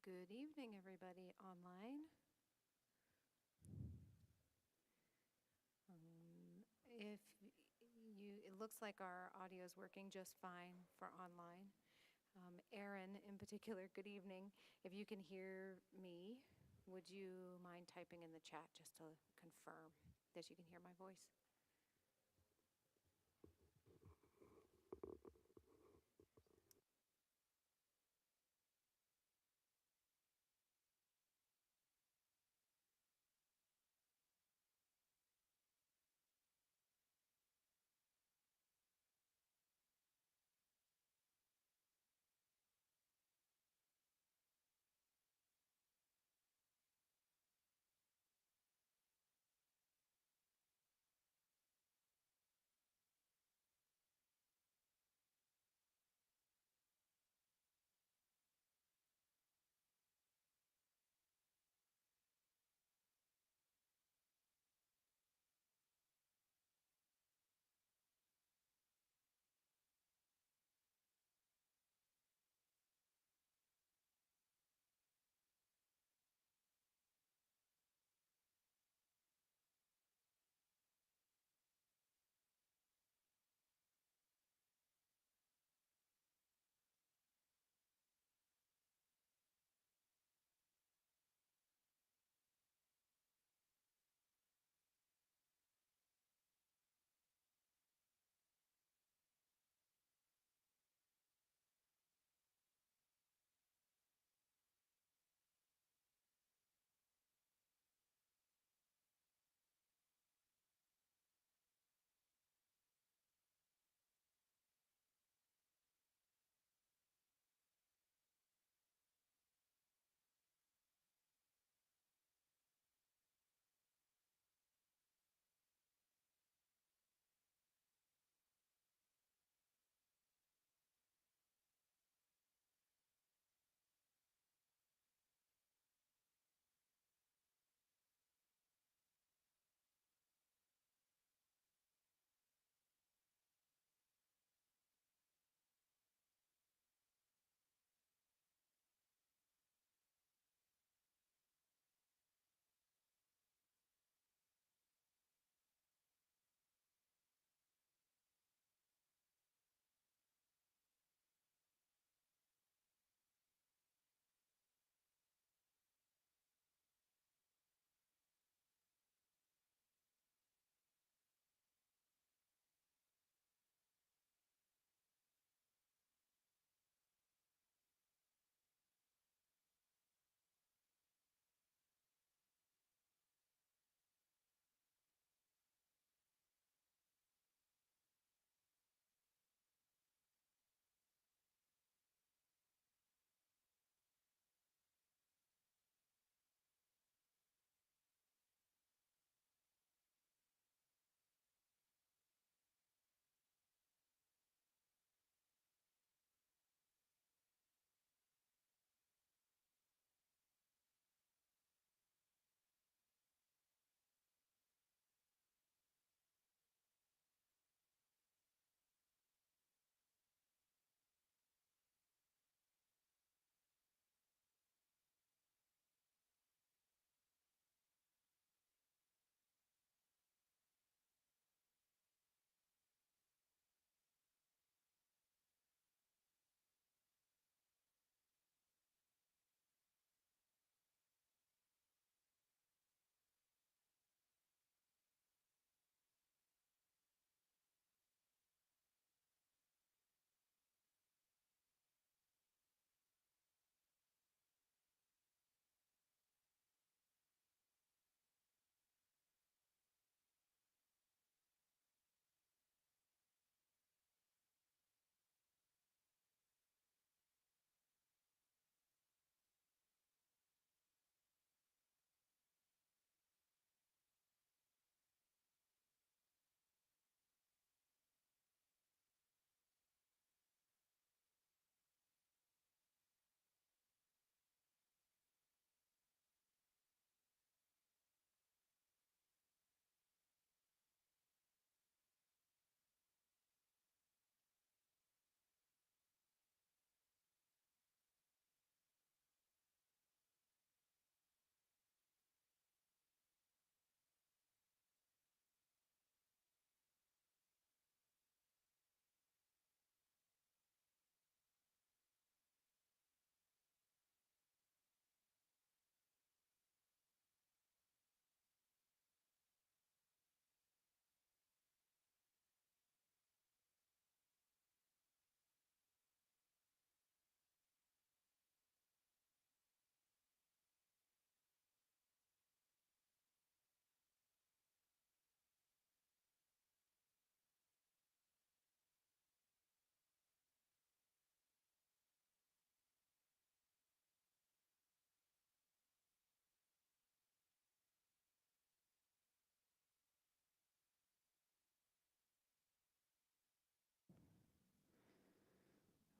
Good evening, everybody online. If it looks like our audio is working just fine for online. Aaron, in particular, good evening. If you can hear me, would you mind typing in the chat just to confirm that you can hear my voice?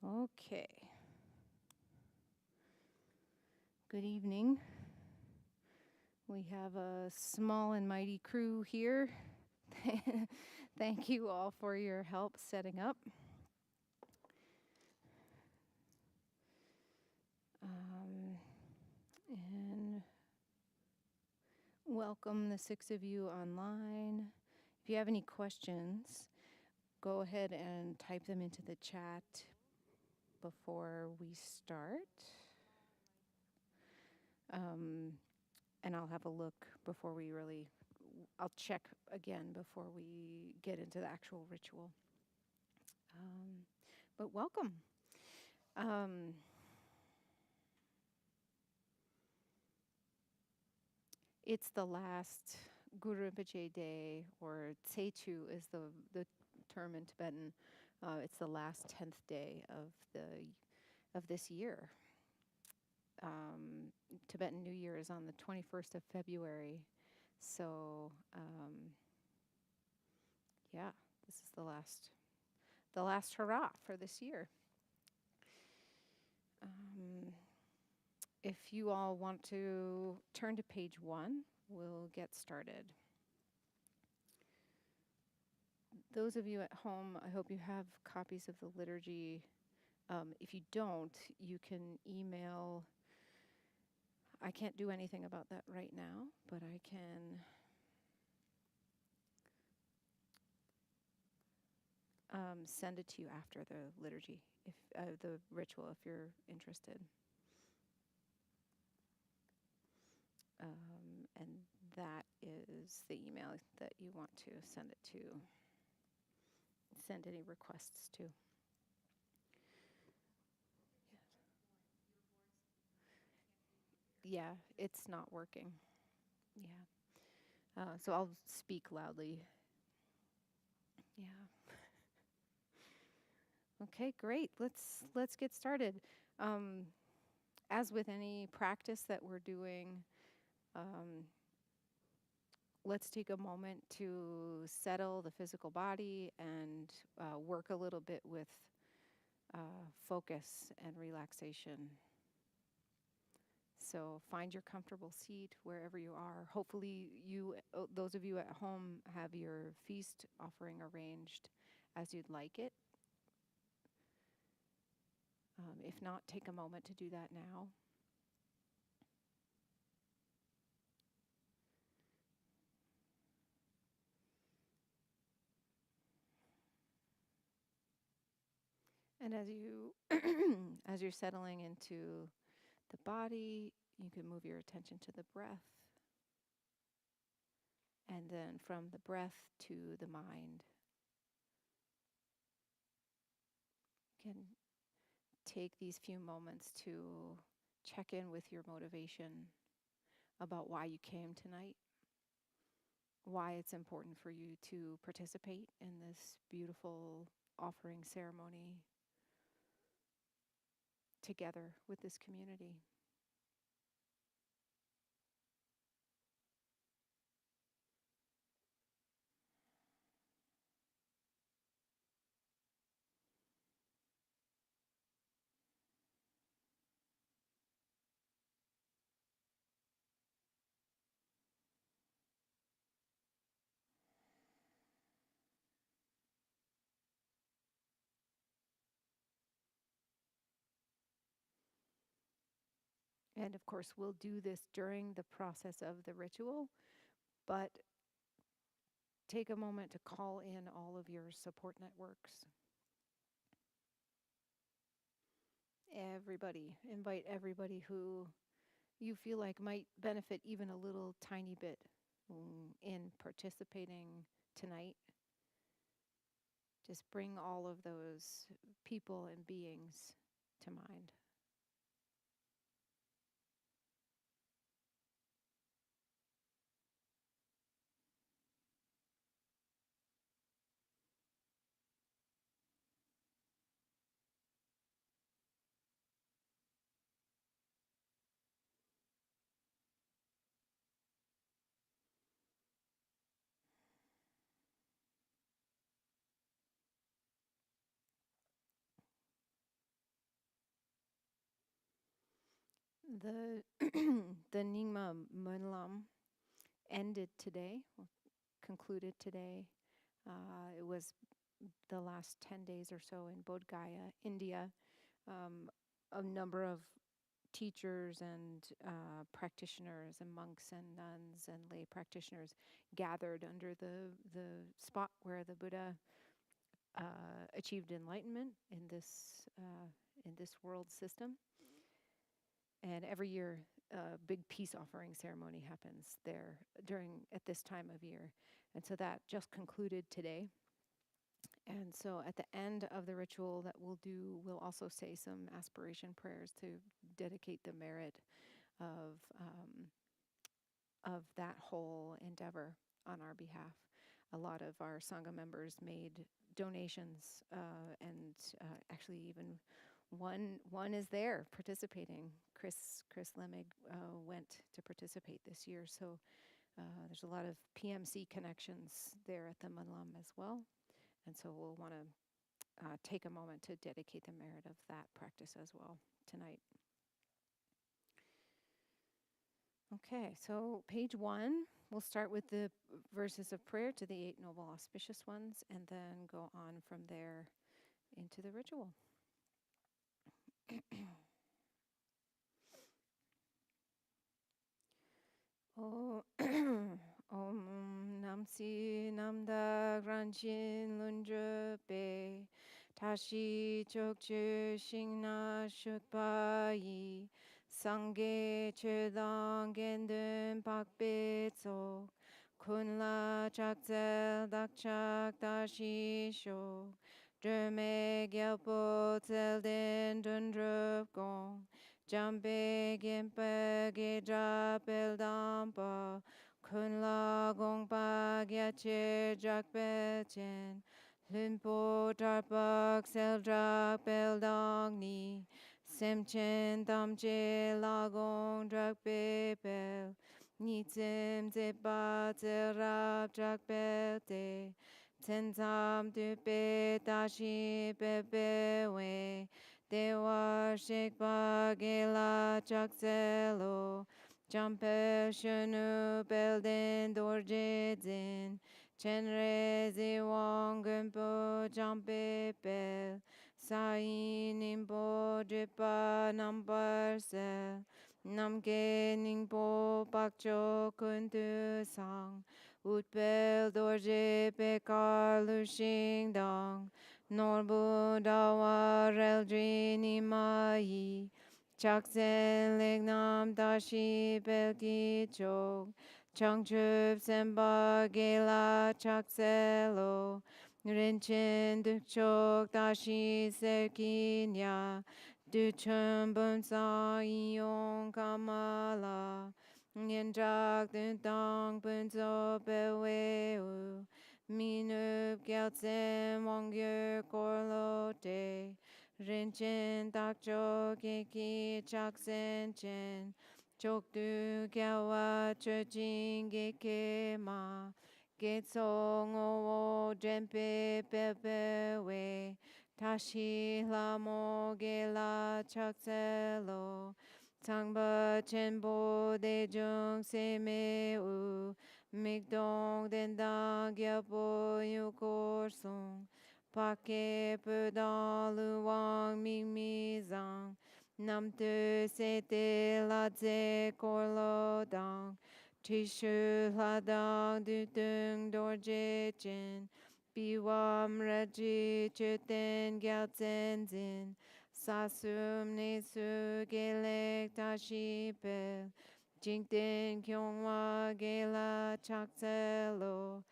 Okay. Good evening. We have a small and mighty crew here. Thank you all for your help setting up. And welcome the 6 of you online. If you have any questions, go ahead and type them into the chat before we start. And I'll have a look before we I'll check again before we get into the actual ritual. But welcome. It's the last Guru Rinpoche day, or Tsechu is the term in Tibetan. It's the last 10th day of this year. Tibetan New Year is on the 21st of February. So, yeah, this is the last hurrah for this year. If you all want to turn to page 1, we'll get started. Those of you at home, I hope you have copies of the liturgy. If you don't, you can email. I can't do anything about that right now, but I can send it to you after the liturgy, if the ritual, if you're interested. And that is the email that you want to send it to. Send any requests to. Yeah, it's not working. Yeah. So I'll speak loudly. Yeah. Okay, great. Let's get started. As with any practice that we're doing, let's take a moment to settle the physical body and work a little bit with focus and relaxation. So find your comfortable seat wherever you are. Hopefully those of you at home have your feast offering arranged as you'd like it. If not, take a moment to do that now. And as you as you're settling into the body, you can move your attention to the breath. And then from the breath to the mind. You can take these few moments to check in with your motivation about why you came tonight, why it's important for you to participate in this beautiful offering ceremony together with this community. And of course, we'll do this during the process of the ritual, but take a moment to call in all of your support networks. Invite everybody who you feel like might benefit even a little tiny bit in participating tonight. Just bring all of those people and beings to mind. The the Nyingma Monlam ended today, or concluded today. It was the last 10 days or so in Bodh Gaya, India. A number of teachers and practitioners and monks and nuns and lay practitioners gathered under the spot where the Buddha achieved enlightenment in this world system. And every year, a big peace offering ceremony happens there at this time of year. And so that just concluded today. And so at the end of the ritual that we'll do, we'll also say some aspiration prayers to dedicate the merit of that whole endeavor on our behalf. A lot of our Sangha members made donations, and actually even one is there participating. Chris Lemig went to participate this year, so there's a lot of PMC connections there at the Manlam as well, and so we'll want to take a moment to dedicate the merit of that practice as well tonight. Okay, so page 1, we'll start with the verses of prayer to the 8 noble auspicious ones, and then go on from there into the ritual. Om Namsi Namda Granchin Lundrupe Tashi Chokchu Shingna Shukpai Sangye Chedang Gendun Pakbe Tsok Kunla Chakzel Dakchak Dashi Shok Drume Gyalpo Tselden Dundrup Gong Jambe Gempe Gedra Beldampa Kunla Gongpa Gyache Jakpe Chen Limpo Tarpak Seldrak Beldangni Semchen Tamche Lagong Drakpe Bel Nitzim Zepa Zerab Drakpe Te Tenzam Dupe Tashi Pepe We Dewa Shekpa Gela Chakselo Jampe Shenu Belden Dorje Zin Chenre Ziwang Gumpo Jampe Bel Sai Nimpo Dripa Nambar Sel Namge Ningpo Bakcho Kuntu Sang Utbel Dorje Pekar Lushing Dang Norbu Dawa Reldrini Mai Chaksen Lignam Dashi Belki Chok Changchup Semba Gela Chakselo Rinchen Dukchok Dashi Serkinya Duchun Bunsa Iyon Kamala Nyenjak Dutang Bunso Beweu Minup Gyaltsen Wangyo Korlo Te Rinchen Dakcho Keki Chaksen Chen Chokdu Gyawa Chojin Geke Ma Getsong Owo Jempe Pepe We Tashi Lamo Gela Chakselo Tangba Chenpo Dejung Seme U Migdong Dendang Gyapo Yukor Song Pake Pedang Luwang Mingmi Zang Nam Tu Sete Ladze Korlo Dang Tishu Ladang Dutung Dorje Chen Biwam Raji Chuten Gyaltsen Zin Sasum Nesu Gelek Tashi Pel Jingten Kyongwa Gela Chakselo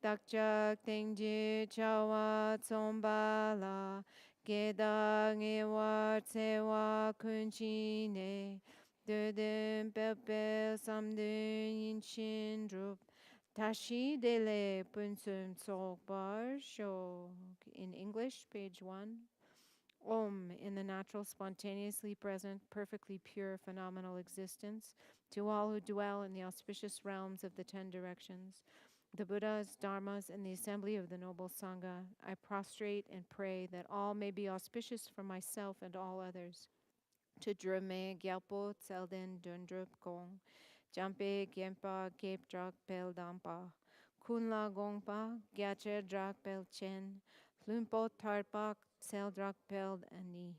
Dakchak Tengji Chawa Tsombala Gedang Ewa Tsewa Kunchine Dudun Pepe Samdun Yinshin Drup Tashi Dele Punsum Tsok Bar Shok. In English, page 1. Om, in the natural, spontaneously present, perfectly pure, phenomenal existence, to all who dwell in the auspicious realms of the 10 directions, the Buddhas, Dharmas, and the assembly of the noble Sangha, I prostrate and pray that all may be auspicious for myself and all others. Tudrume gyalpo tselden dundrup gong. Jampe gempa gape drak bel dampa. Kunla gongpa gyache drak bel chen. Lumpo tarpak sel drak bel ani.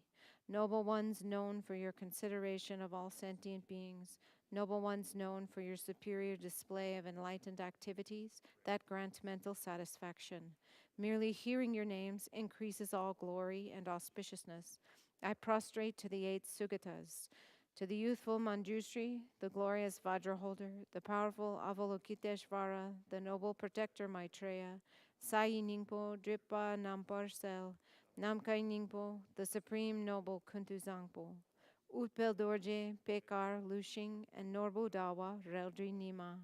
Noble ones known for your consideration of all sentient beings, noble ones known for your superior display of enlightened activities that grant mental satisfaction. Merely hearing your names increases all glory and auspiciousness. I prostrate to the 8 Sugatas, to the youthful Manjushri, the glorious Vajraholder, the powerful Avalokiteshvara, the noble protector Maitreya, Sai Ningpo, Dripa Namparcel, Namkai Ningpo, the supreme noble Kuntuzangpo, Utpel Dorje, Pekar, Lushing, and Norbu Dawa, Reldri Nima,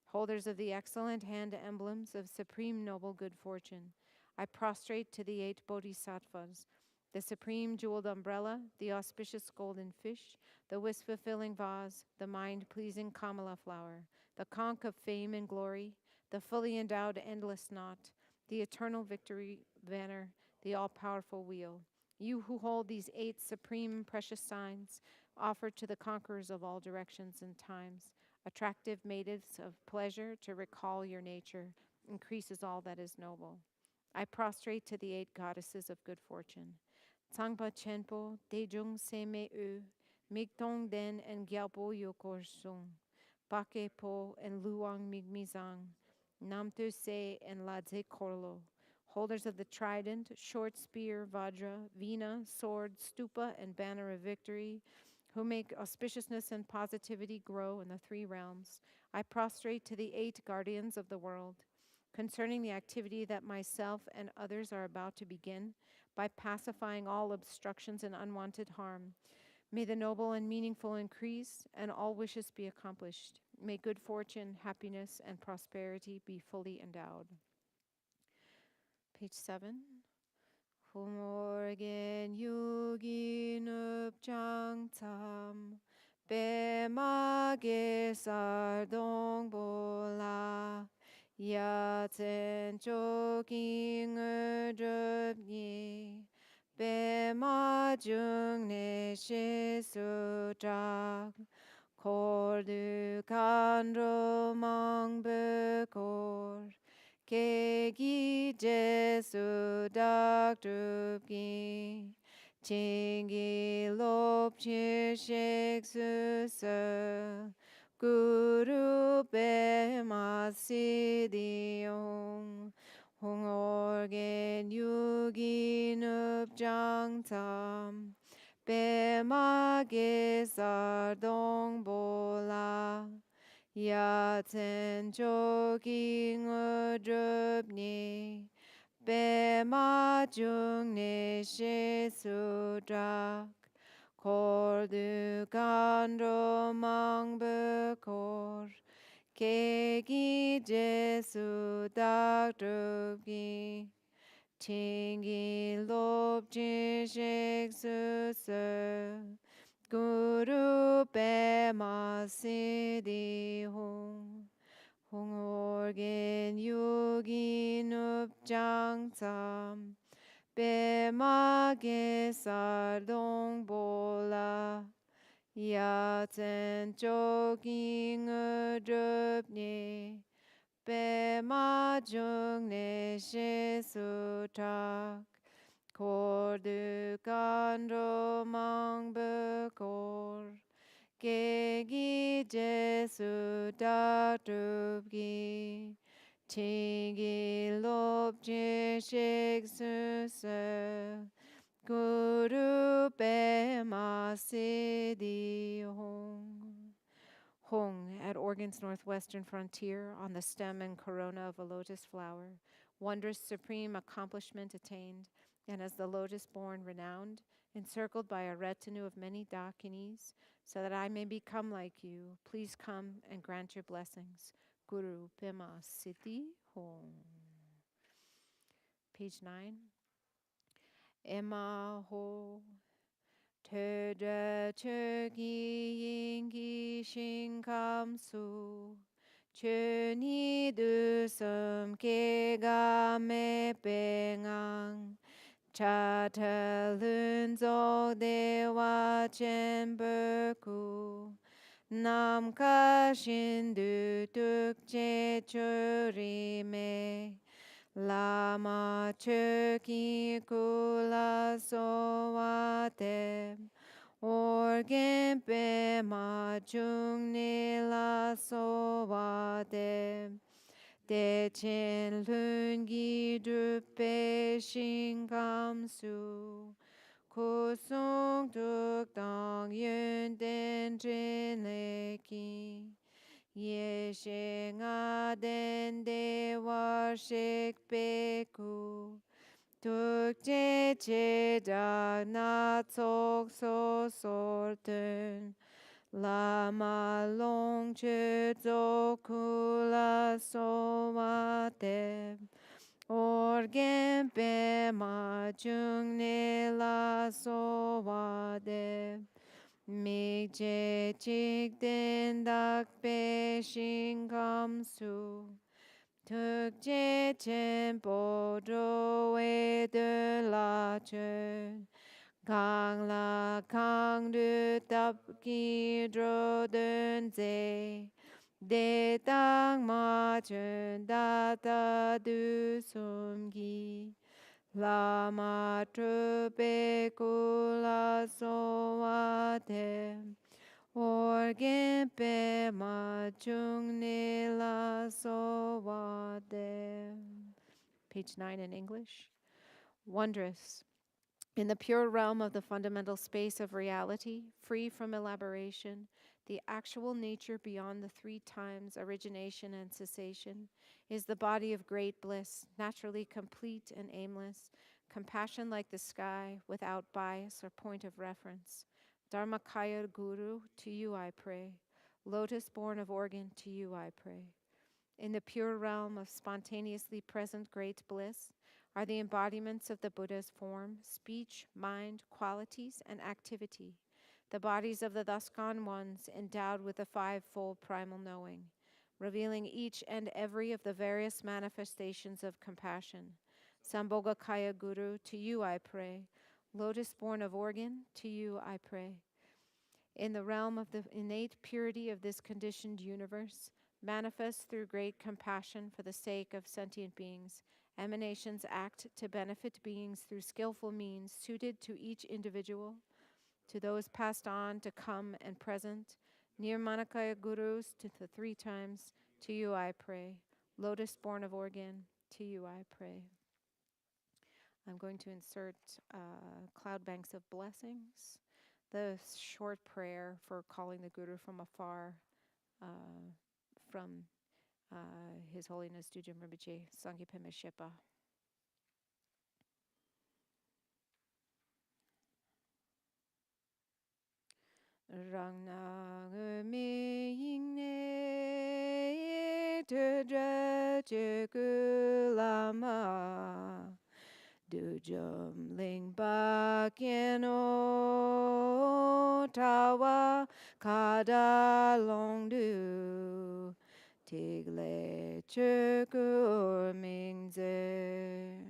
holders of the excellent hand emblems of supreme noble good fortune. I prostrate to the 8 Bodhisattvas, the supreme jeweled umbrella, the auspicious golden fish, the wish-fulfilling vase, the mind-pleasing Kamala flower, the conch of fame and glory, the fully endowed endless knot, the eternal victory banner, the all-powerful wheel. You who hold these 8 supreme precious signs, offered to the conquerors of all directions and times, attractive maidens of pleasure to recall your nature, increases all that is noble. I prostrate to the 8 goddesses of good fortune. Tsangpa Chenpo, Dejung Seme U, Migtong Den and Gyalpo Yokor Sung, Pake Po and Luang Migmizang, Namtu Se and Ladze Korlo, holders of the trident, short spear, vajra, vina, sword, stupa, and banner of victory, who make auspiciousness and positivity grow in the 3 realms. I prostrate to the 8 guardians of the world. Concerning the activity that myself and others are about to begin, by pacifying all obstructions and unwanted harm. May the noble and meaningful increase and all wishes be accomplished. May good fortune, happiness, and prosperity be fully endowed. Page 7. Humorgen yugin upjang tam bemage sardong bola yaten choking drupni bema jung ne shisu drag kordu kanro mang bekor Kegi Jesu dak drupgi Chingi lop chishik su se Guru be masidiong Hong orgen yugi nup jang tam Be ma gesar dong bola Yaten jogging drupni Bema jung ne she sudrak Kordu kandro mang bekor Kegi jesu dak drupgi Chingi lop jishik su se Guru Bema Siddhi Hong Hong organ yogin upjang tam Bema gesar dong bola Yaten jogging drupni Bema jung ne she sutrak Kordu kandro mang bekor Kegi jesu dak drupgi Chingi lop jishik su se Guru Bema Siddhi Hong. Hong, at Oregon's northwestern frontier, on the stem and corona of a lotus flower, wondrous supreme accomplishment attained, and as the lotus born renowned, encircled by a retinue of many dakinis, so that I may become like you, please come and grant your blessings. Guru Pema Siddhi Hong. Page 9. Emma Ho. Tödre Turgi Yingi Shinkam Su Chöni Dusum Kega Me Pengang cha te lun zog de wa chen bu ku nam ka shin du tuk che chu ri me lama chu ki ku la so wa te organ pe ma chung ni la so wa te de chen lun gi du pe shin kam su ku sung duk dang yun den jin le ki ye she nga den de wa shik pe ku tuk je che da na tsok so sor ten lama long che zo ku la so wa te organ pe ma chung ne la so wa de mi je chik den dak pe shin kam su tuk je chen po do we de la chen Kang la kang du tap ki dro den ze de tang ma chen da ta du sum gi la ma tru pe ku la so wa te organ pe ma chung ne la so wa te. Page 9 in English. Wondrous. In the pure realm of the fundamental space of reality, free from elaboration, the actual nature beyond the three times origination and cessation is the body of great bliss, naturally complete and aimless, compassion like the sky, without bias or point of reference. Dharmakaya Guru, to you I pray. Lotus born of organ, to you I pray. In the pure realm of spontaneously present great bliss, are the embodiments of the Buddha's form, speech, mind, qualities, and activity, the bodies of the thus gone ones endowed with the fivefold primal knowing, revealing each and every of the various manifestations of compassion. Sambhogakaya Guru, to you I pray. Lotus born of organ, to you I pray. In the realm of the innate purity of this conditioned universe, manifest through great compassion for the sake of sentient beings, emanations act to benefit beings through skillful means suited to each individual, to those passed on, to come and present. Nirmanakaya Gurus to the three times, to you I pray. Lotus born of organ, to you I pray. I'm going to insert cloud banks of blessings, the short prayer for calling the Guru from afar, from His Holiness Dujum Rinpoche, Sangye Pema Shepa. Rang na me ying ne te dra che gu lama du jum ling ba kien o tawa kada long du tig le che gu ming ze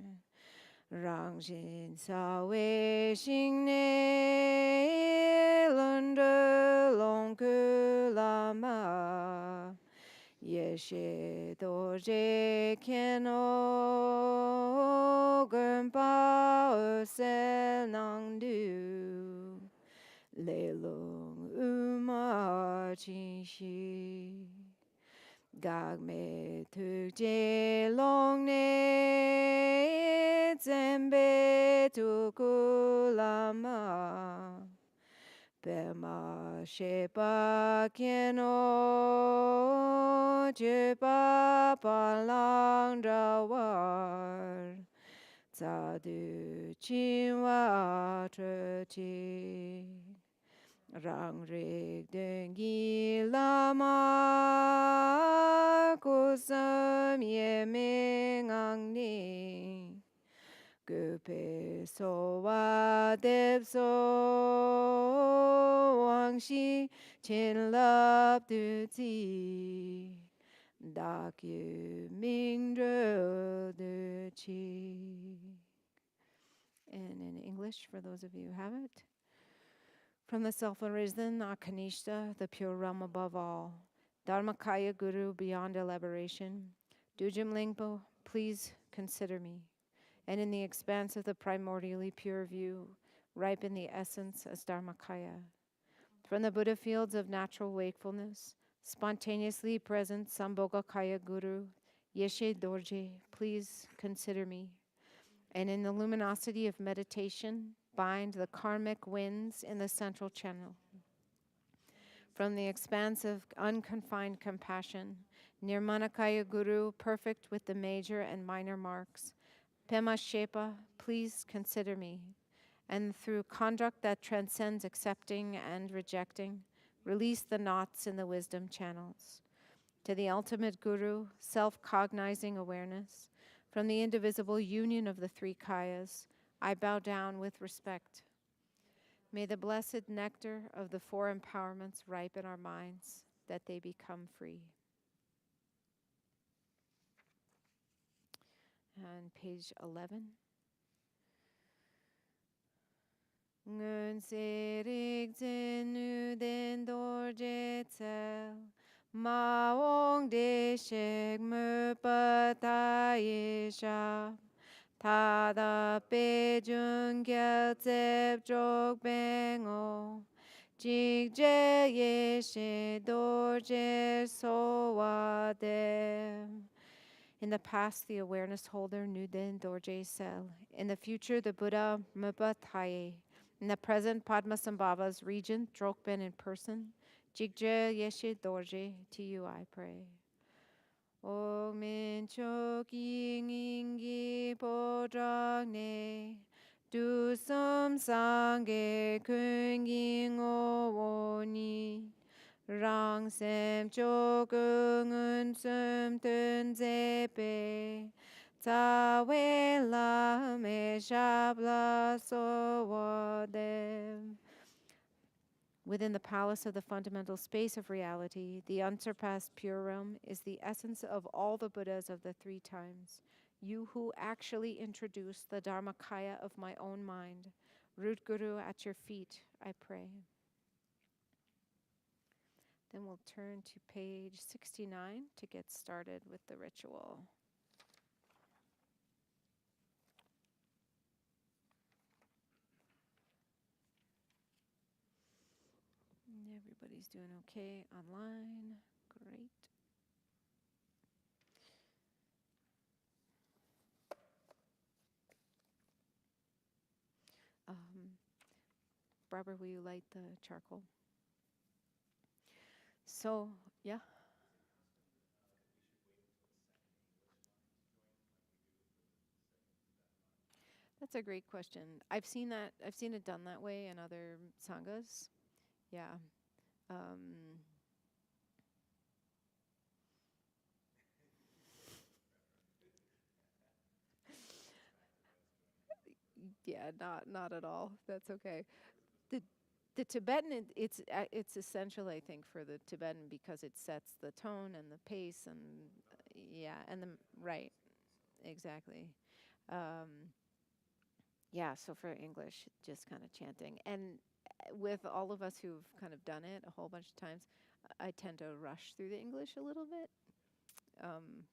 Rang Jin Sa Wei Xing Ne Lun De Long Ku Lama Ye She Do Je Kien O Gun Pa O Se Nang Du Le Lung Uma Chin Shi Gag me tuk je long ne zembe tuku lama Pema shepa kien o je pa lang drawar Zadu chin wa tre chi Rang rik dengi lama kusam ye ming ang ni Gupe so wa dep so wang shi chin lap du zi Dak yu ming dro de chi. and in English for those of you who have it. From the self-arisen Akanishta, the pure realm above all, Dharmakaya Guru beyond elaboration, Dujim Lingpo, please consider me. And in the expanse of the primordially pure view, ripen the essence as Dharmakaya. From the Buddha fields of natural wakefulness, spontaneously present Sambhogakaya Guru, Yeshe Dorje, please consider me. And in the luminosity of meditation, bind the karmic winds in the central channel. From the expanse of unconfined compassion, Nirmanakaya Guru, perfect with the major and minor marks, Pema Shepa, please consider me. And through conduct that transcends accepting and rejecting, release the knots in the wisdom channels. To the ultimate Guru, self-cognizing awareness, from the indivisible union of the three kayas, I bow down with respect. May the blessed nectar of the four empowerments ripen our minds, that they become free. And page 11. Ngun serik zinu den dorje tsel, maong de shek mu pataye sha, tada pe jun gyal tsep jok bengo, jik je ye she dorje sowa dem. In the past, the awareness holder Nuden Dorje Sel. In the future, the Buddha Mupa Taye. In the present, Padmasambhava's regent, Drokben in person. Jigje Yeshe Dorje, to you I pray. O Min Chok Ying Ingi Podragne, Du Sum Sangye Kun Ying O Woni. Rang sem chok ngun sum tun zepe, ta we la me shabla so dem. Within the palace of the fundamental space of reality, the unsurpassed pure realm is the essence of all the Buddhas of the three times. You who actually introduce the Dharmakaya of my own mind, Root Guru, at your feet, I pray. Then we'll turn to page 69 to get started with the ritual. Everybody's doing okay online. Great. Barbara, will you light the charcoal? So, yeah. That's a great question. I've seen it done that way in other sanghas. Yeah. Yeah, not at all. That's okay. The Tibetan, it's essential, I think, for the Tibetan because it sets the tone and the pace and yeah, and the right, exactly. Yeah, so for English, just kind of chanting, and with all of us who've kind of done it a whole bunch of times, I tend to rush through the English a little bit,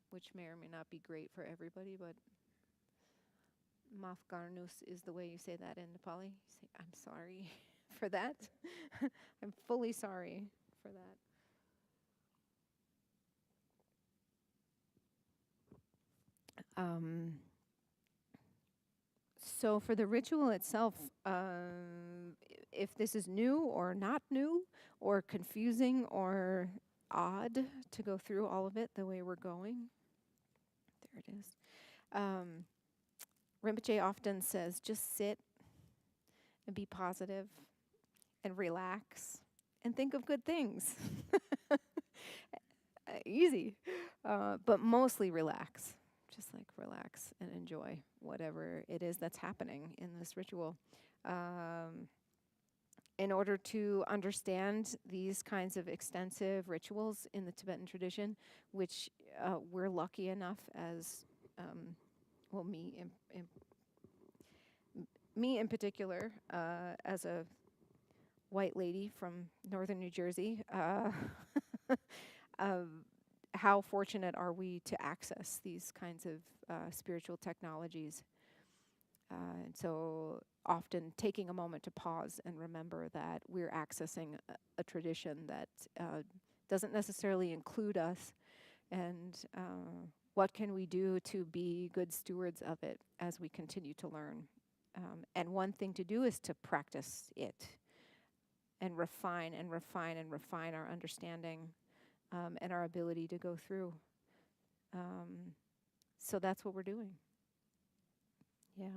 which may or may not be great for everybody, but Maaf Garnus is the way you say that in Nepali. You say, I'm sorry for that. I'm fully sorry for that. So for the ritual itself, if this is new or not new or confusing or odd to go through all of it the way we're going, there it is. Rinpoche often says, just sit and be positive and relax and think of good things. Easy, but mostly relax. Just like relax and enjoy whatever it is that's happening in this ritual. In order to understand these kinds of extensive rituals in the Tibetan tradition, which we're lucky enough as, me me in particular, as a white lady from northern New Jersey, um, how fortunate are we to access these kinds of spiritual technologies? And so often taking a moment to pause and remember that we're accessing a tradition that doesn't necessarily include us, and what can we do to be good stewards of it as we continue to learn. And one thing to do is to practice it and refine and refine and refine our understanding and our ability to go through. So that's what we're doing. Yeah.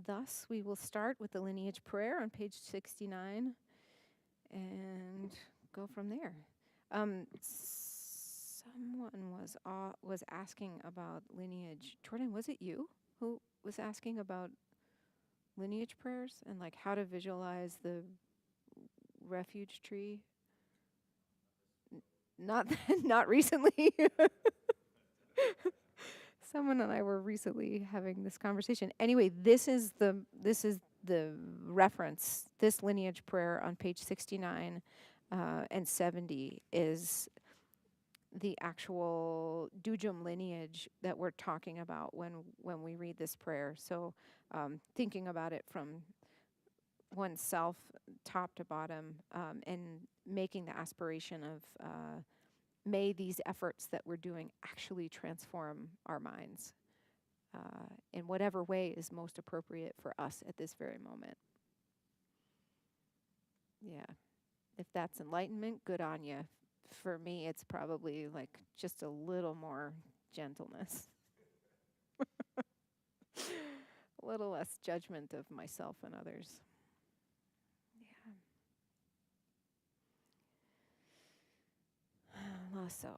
Thus, we will start with the lineage prayer on page 69 and go from there. Someone was asking about lineage. Jordan, was it you who was asking about lineage prayers and like how to visualize the refuge tree? Not not recently. Someone and I were recently having this conversation. Anyway, this is the reference. This lineage prayer on page 69 and 70 is the actual Dujum lineage that we're talking about when we read this prayer. So thinking about it from oneself, top to bottom, and making the aspiration of may these efforts that we're doing actually transform our minds in whatever way is most appropriate for us at this very moment. Yeah. If that's enlightenment, good on you. For me, it's probably like just a little more gentleness, a little less judgment of myself and others. Yeah. So.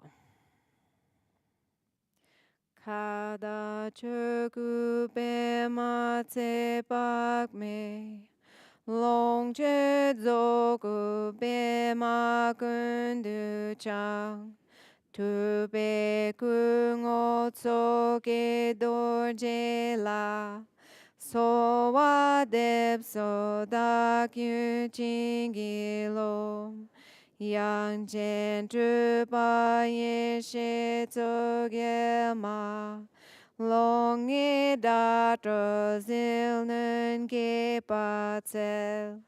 Kada choku pe ma tse pak me. Long che zoku pe ma kun du chang. Tu pe ku ngo tso ke dor je la. So wa dep so da kyu ching gi lo. Yang chen tu pa ye she tso ge ma. Long e da tro zil nun ge pa tsel.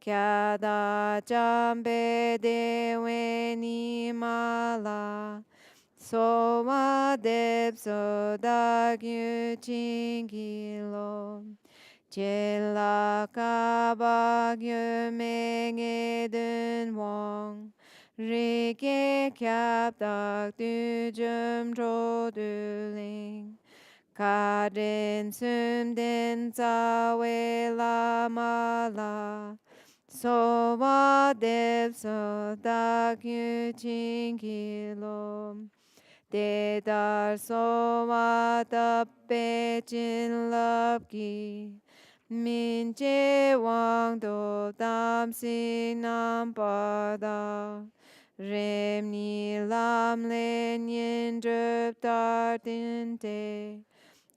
Kya da jam be de we ni ma la. So wa dep so da gyu ching gi lo. Je la ka ba gyu me nge dun wong. Ri ge kyab dak du jum tro du ling. Ka din sum din za we la ma la. So wa dep so da gyu ching gi lo. De dar so wa da pe jin lap gi. Min je wang do dam si nam pa da. Rem ni lam len yin drup dar din de.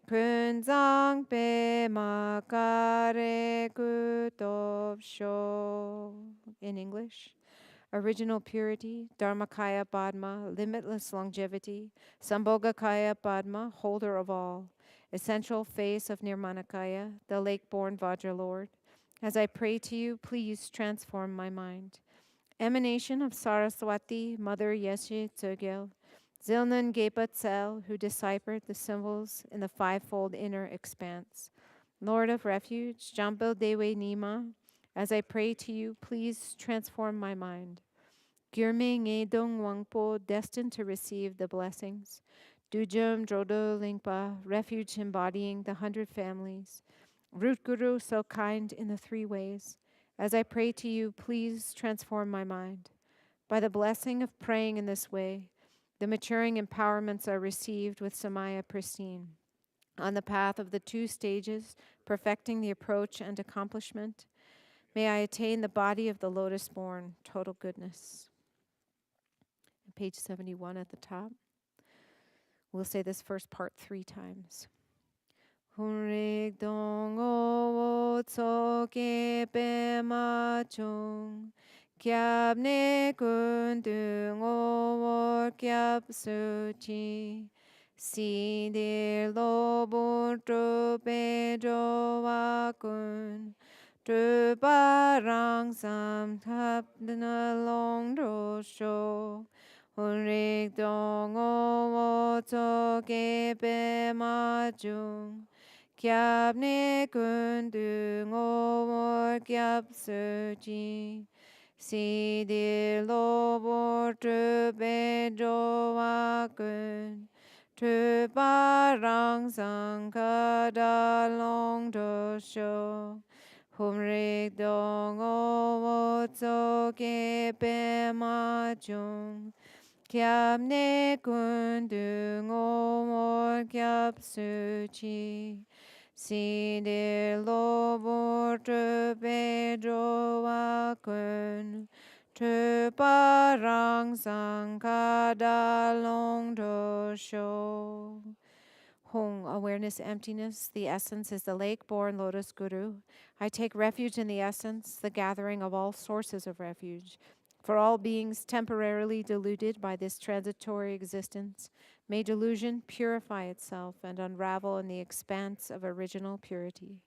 Kun zang pe ma ka re gu dov sho. In English. Original purity, Dharmakaya Padma, limitless longevity, Sambhogakaya Padma, holder of all, essential face of Nirmanakaya, the lake-born Vajra Lord. As I pray to you, please transform my mind. Emanation of Saraswati, Mother Yeshe Tsogyal, Zilnan Gepa Tsel, who deciphered the symbols in the fivefold inner expanse. Lord of Refuge, Jambel Dewe Nima, as I pray to you, please transform my mind. Gyurme Ngedong Wangpo, destined to receive the blessings. Dujum Drodo Lingpa, refuge embodying the 100 families. Root Guru, so kind in the 3 ways. As I pray to you, please transform my mind. By the blessing of praying in this way, the maturing empowerments are received with Samaya pristine. On the path of the 2 stages, perfecting the approach and accomplishment, may I attain the body of the lotus-born, total goodness. Page 71 at the top. We'll say this first part 3 times. Hunrik dong o tsoke pe ma chung kyab ne kun dung o kyab su chi si de lo bu tru pe jo wa kun tru pa rang sam thap na long ro sho Hunrik dong o tsoke pe ma chung Kyab ne kun du ngor kyab su ji si di lo bo tu be jo wa kun tu pa rang sang ka da long do sho hum rik dong o wo tso ke pe ma chung kyab ne kun du ngor kyab su ji Si de lo bo tu pe jo wa kun tu pa rang sang ka da long do sho. Hong, awareness, emptiness. The essence is the lake-born lotus guru. I take refuge in the essence, the gathering of all sources of refuge. For all beings temporarily deluded by this transitory existence, may delusion purify itself and unravel in the expanse of original purity.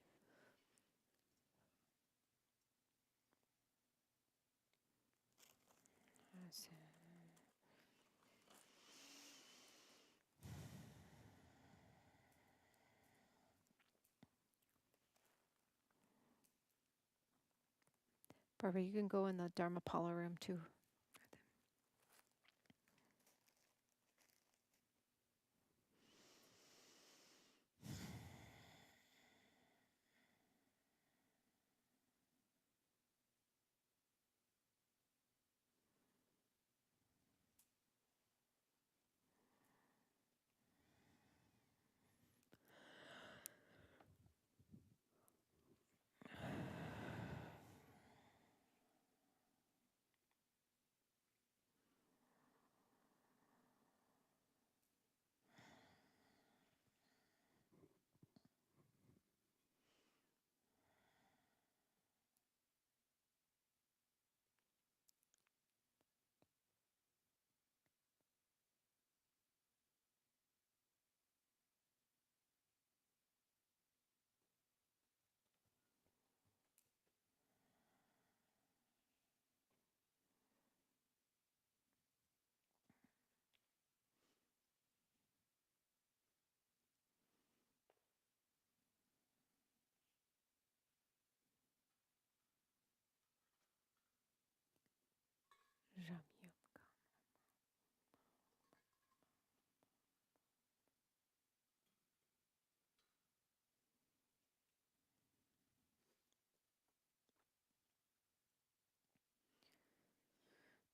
Barbara, you can go in the Dharmapala room too.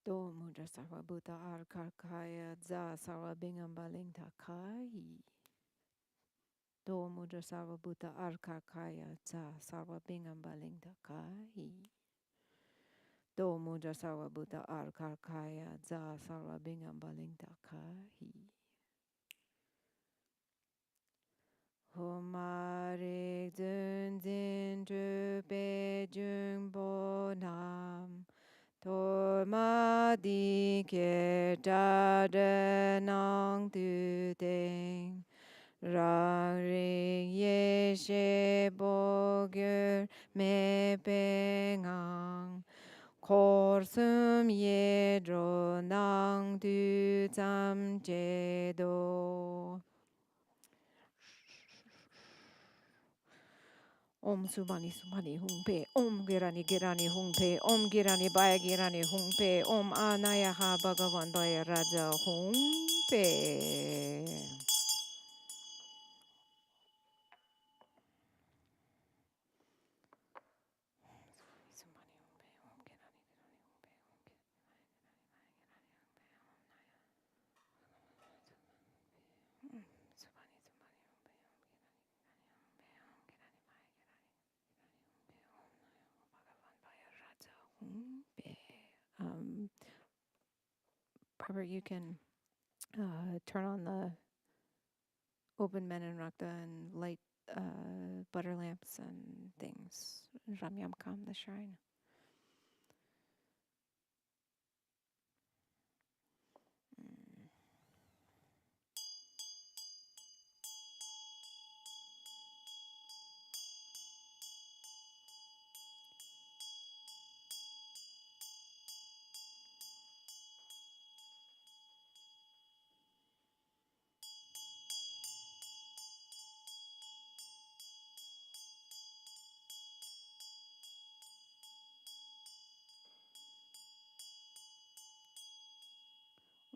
Do mudra sarva bhuta arkarkaya za sarva bingam baling takai. Do mudra sarva bhuta arkarkaya za sarva bingam baling takai. Do mudra sarva bhuta arkarkaya za sarva bingam baling takai. Humare dun din tu pe jung bo nam. Torma di ke da de nang tu deng. Rang ring ye she bo gyur me pe ngang. Kor sum ye dro nang tu tsam je do. Om Subhani Subhani Hung Pe, Om Girani Girani Hung Pe, Om Girani Baya Girani Hung Pe, Om Anayaha Bhagavan Baya Raja Hung Pe. Robert, you can turn on the open menenrakta and light butter lamps and things. Ramyamkam, the shrine.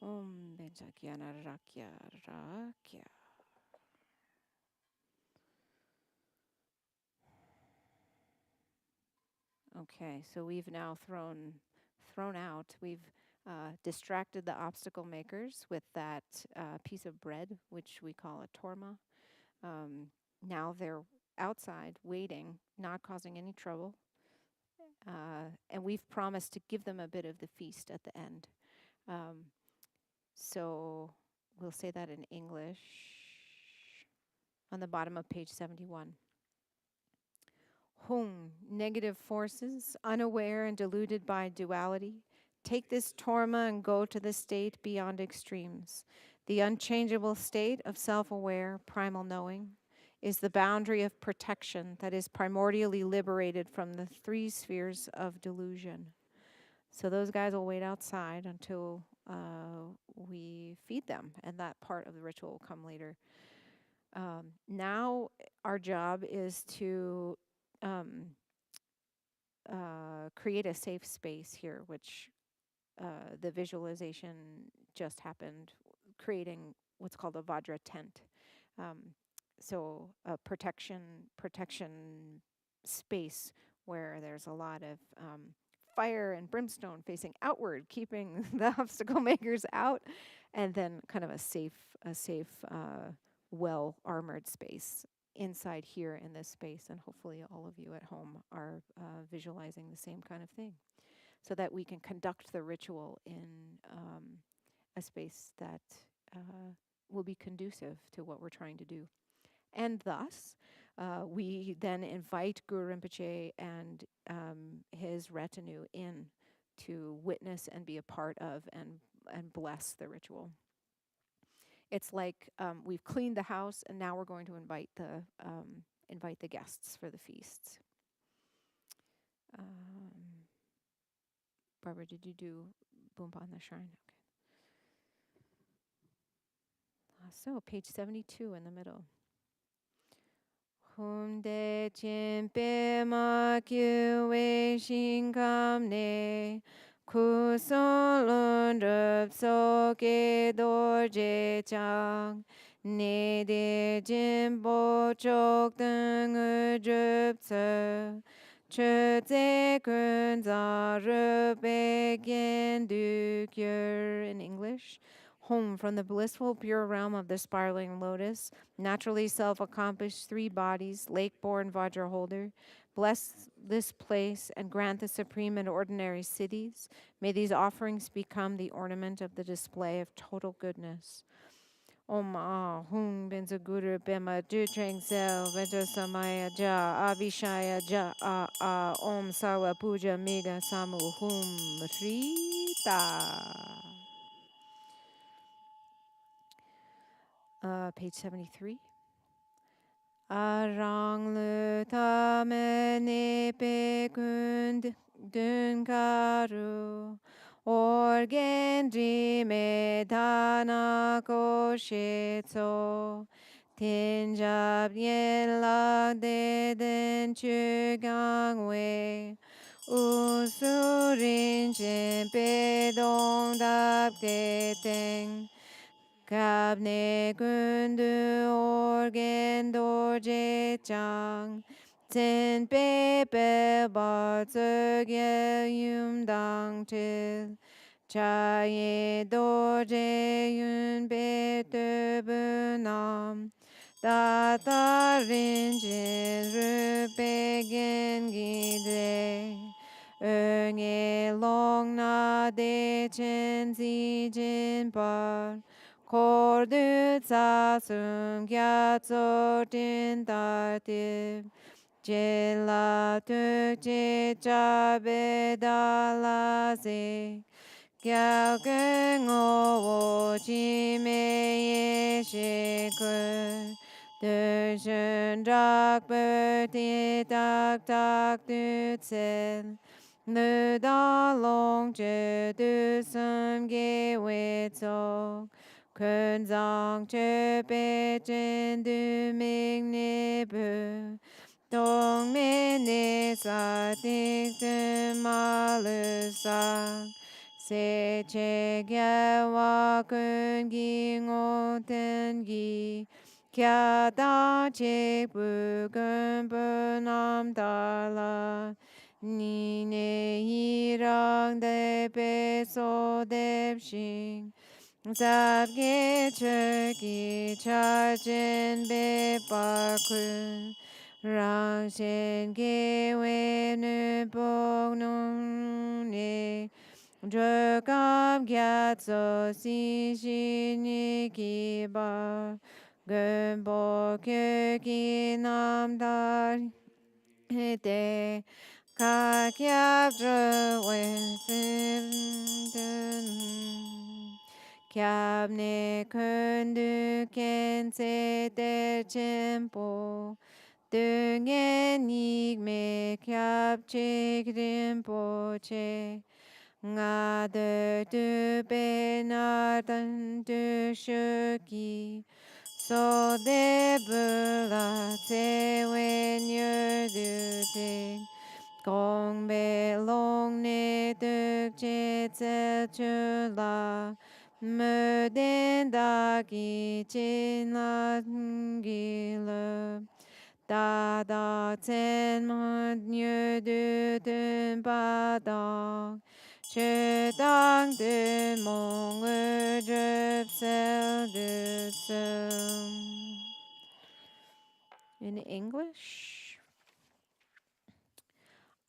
Om Benjakyana Rakya Rakya. Okay, so we've now thrown out. We've distracted the obstacle makers with that piece of bread, which we call a torma. Now they're outside waiting, not causing any trouble. And we've promised to give them a bit of the feast at the end. So we'll say that in English on the bottom of page 71. Hung, negative forces, unaware and deluded by duality, take this torma and go to the state beyond extremes. The unchangeable state of self-aware, primal knowing, is the boundary of protection that is primordially liberated from the three spheres of delusion. So those guys will wait outside until we feed them, and that part of the ritual will come later. Now our job is to create a safe space here, which the visualization just happened, creating what's called a Vajra tent. So a protection space where there's a lot of fire and brimstone facing outward, keeping the obstacle makers out, and then kind of a safe, well-armored space inside here in this space. And hopefully all of you at home are visualizing the same kind of thing, so that we can conduct the ritual in a space that will be conducive to what we're trying to do. And thus, we then invite Guru Rinpoche and his retinue in to witness and be a part of and bless the ritual. It's like we've cleaned the house, and now we're going to invite the guests for the feasts. Barbara, did you do Bumpa on the shrine? Okay. So page 72 in the middle. Humde chimpe ma kyue shinkam ne kuson lundup soke dorje chang ne de jimbo chok dung drup tse che tse kun za rupe gen du kyur in English. Home from the blissful pure realm of the spiraling lotus, naturally self-accomplished 3 bodies, lake-born Vajra holder, bless this place and grant the supreme and ordinary cities. May these offerings become the ornament of the display of total goodness. Om Ah Hung Benza Guru Bema Dutrang Sel Venta Samaya Ja Avishaya Ja Om Sarva Puja Mega Samu Hum Rita. Page 73. Arang le tamene pe kund dunkaru orgendri me dana koshetso tinjab yen la de den chugangwe usurin chen pe dong dap de teng Kabne kundu organ dorje chang Ten pepe bar tsugye yum dang til Chaye dorje yun pe tebu nam Tata rinjin rupe gen gide Nge long na de chen zi jin par kordu tsasum gyatso din tartib jela tukje chabe dalaze gyal gengo wo jime ye shikur de jeun dak berti tak tak du tsel le da long je du sum ge we tsok kun zang che pe chen du ming ne bu dong me ne sa tik tu ma lu sa se che gya wa kun gi ngo ten gi kya da che bu kun bu nam da la ni ne yi rang de pe so de shing zap ge che ki cha chen be par kun rang shen ge we nu bok nung ne je kam gyat so si shi ni ki ba gen bo ke ki nam dar te ka kyab zhe we kyab ne kun du ken se te chen po de ngen nik me kyab chik rin po che nga de tu pe na tan tu shu ki so de bu la te wen yu du te gong be long ne du che tse chu la me den da ki chin la gi le da da ten mon như du den ba da che dang de mong je sel de in English.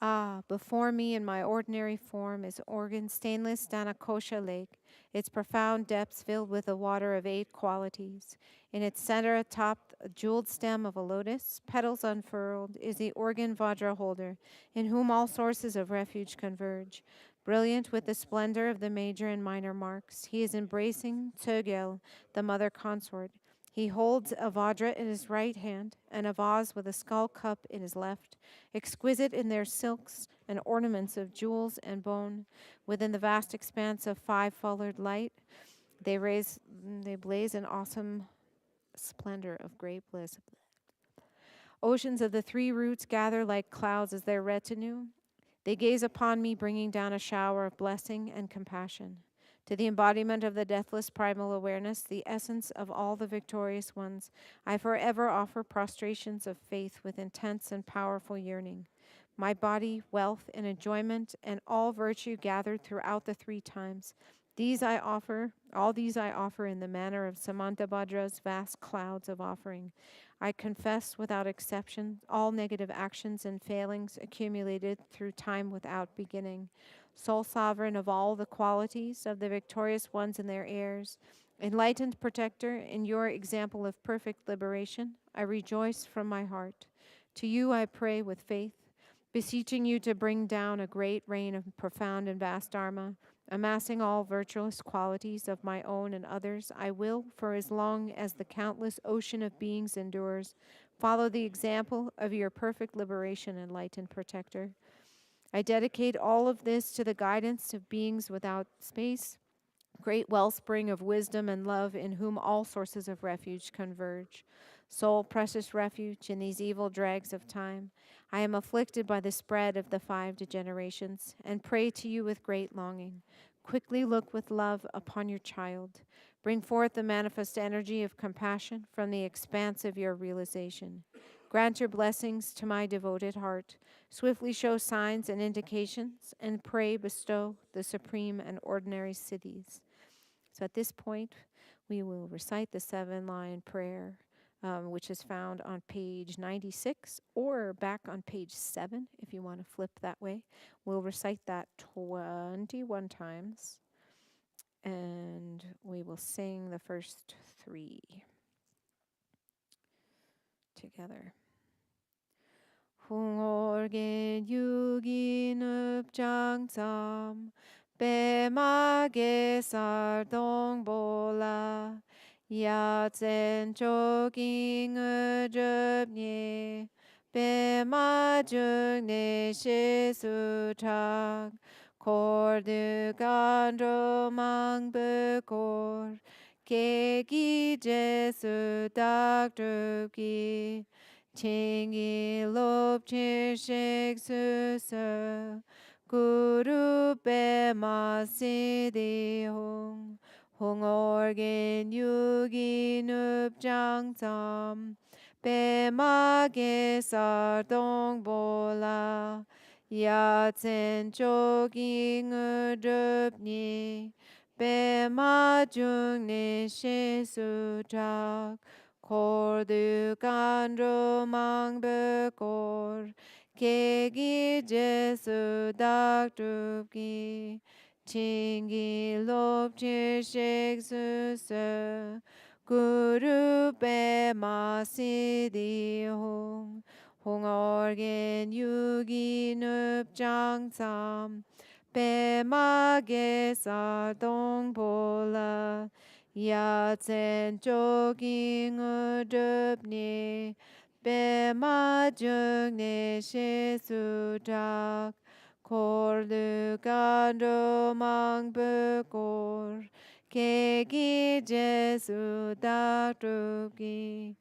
Ah, before me in my ordinary form is Organ stainless Danakosha Lake, its profound depths filled with the water of 8 qualities. In its center, atop a jeweled stem of a lotus, petals unfurled, is the Organ Vajra holder, in whom all sources of refuge converge. Brilliant with the splendor of the major and minor marks, he is embracing Tsogel, the mother consort. He holds a Vajra in his right hand and a vase with a skull cup in his left, exquisite in their silks and ornaments of jewels and bone. Within the vast expanse of 5-fold light, they blaze in awesome splendor of great bliss. Oceans of the 3 roots gather like clouds as their retinue. They gaze upon me, bringing down a shower of blessing and compassion. To the embodiment of the deathless primal awareness, the essence of all the victorious ones, I forever offer prostrations of faith with intense and powerful yearning. My body, wealth, and enjoyment, and all virtue gathered throughout the 3 times. All these I offer in the manner of Samantabhadra's vast clouds of offering. I confess without exception all negative actions and failings accumulated through time without beginning. Sole sovereign of all the qualities of the victorious ones and their heirs, enlightened protector, in your example of perfect liberation, I rejoice from my heart. To you I pray with faith, beseeching you to bring down a great rain of profound and vast Dharma, amassing all virtuous qualities of my own and others. I will, for as long as the countless ocean of beings endures, follow the example of your perfect liberation, enlightened protector. I dedicate all of this to the guidance of beings without space, great wellspring of wisdom and love in whom all sources of refuge converge. Sole precious refuge in these evil drags of time, I am afflicted by the spread of the 5 degenerations and pray to you with great longing. Quickly look with love upon your child. Bring forth the manifest energy of compassion from the expanse of your realization. Grant your blessings to my devoted heart. Swiftly show signs and indications, and pray bestow the supreme and ordinary cities. So at this point, we will recite the 7-line prayer, which is found on page 96 or back on page 7 if you want to flip that way. We'll recite that 21 times. and we will sing the first three together. 홍orgen yugin upjangtsam Bemage sardong bola Yatsen choking ujubnye Bema jungne shisutak Kordu gandro mangbekor Kegi jesu dakdruki Chingi lop chishik susa Guru Pema Siddhi Hong organ yugi nup jang tam Pema ge sardong bola Ya tsen chogi ngudup ni Pema jung ni shisu chak Kordu kandro mang bekor Kegi jesu dakdruki Chingi lop chishik susa Guru Pema Siddhi Hong organ yugi nup jang tsam Pema ge sardong bola Ya tsen chogi ngudup ni Pema jung ne shisu tak Kordu kandro mang bekor Kegi jesu dakdruki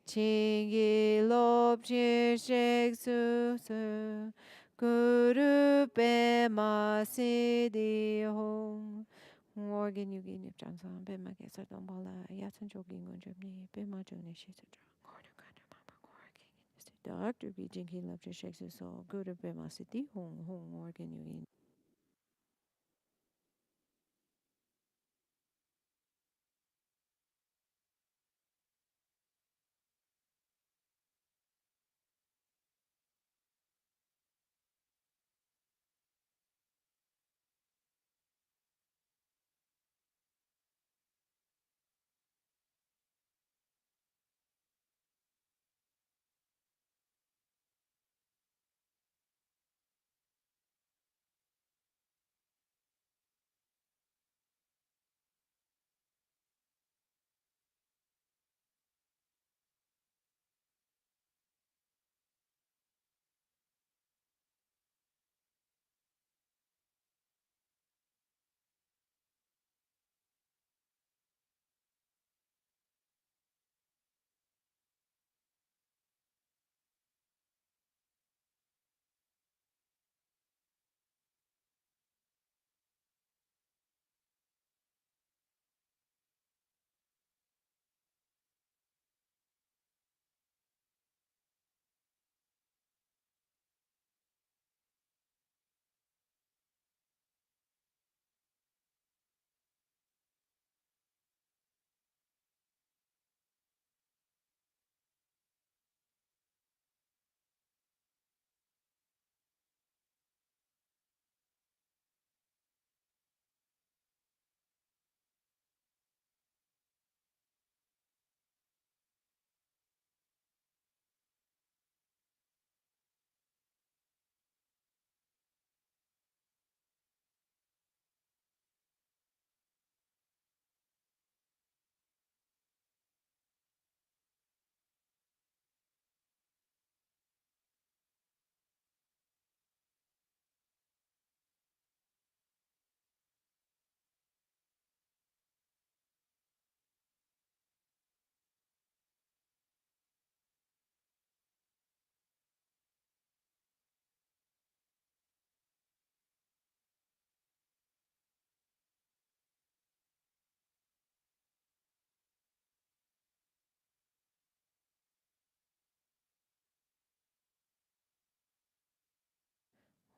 Chingi lop chishik susu Guru Pema Siddhi Hong organ yugi nip jansan Pema ge sardong bola Yatsen chogi ngudup ni Pema jung ne shisu tak Doctor be jinky love to shake his soul. Go to Bema City, home, organ you.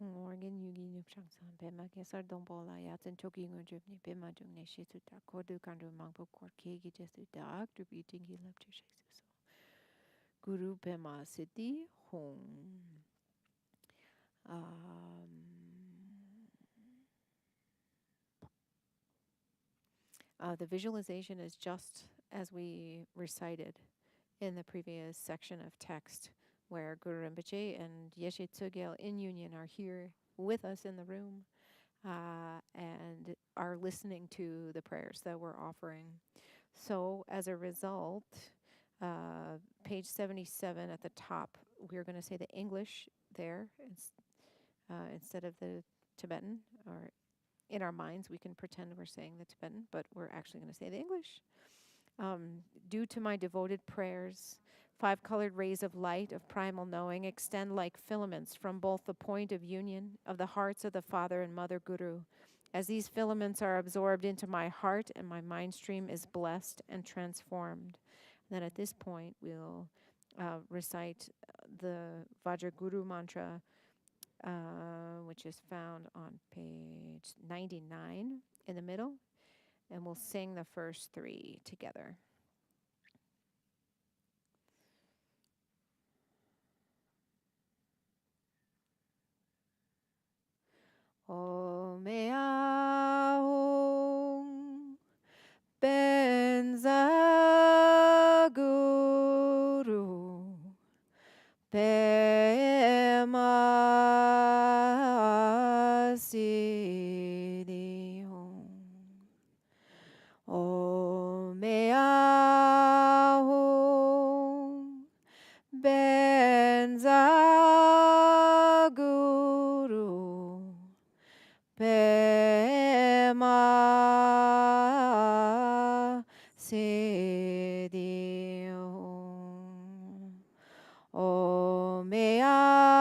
organ yugi nup shangsan Pema ge sardong bola Yatsen chogi ngudup ni Pema jung ne shisu tak Kordu kandro mang bekor Kegi jesu dakdruki Chingi lop chishik susu Guru Pema Siddhi Hong. The visualization is just as we recited in the previous section of text, where Guru Rinpoche and Yeshe Tsogyal in union are here with us in the room and are listening to the prayers that we're offering. So, as a result, page 77 at the top, we're going to say the English there instead of the Tibetan, or in our minds, we can pretend we're saying the Tibetan, but we're actually going to say the English. Due to my devoted prayers, 5 colored rays of light of primal knowing extend like filaments from both the point of union of the hearts of the Father and Mother Guru. As these filaments are absorbed into my heart and my mind stream is blessed and transformed. Then at this point, we'll recite the Vajraguru mantra, which is found on page 99 in the middle, and we'll sing the first 3 together. Om Aum Benza Guru Pema Siddhi Om Aum Benza Guru Pema Siddhi Om Aum Benza Guru Pema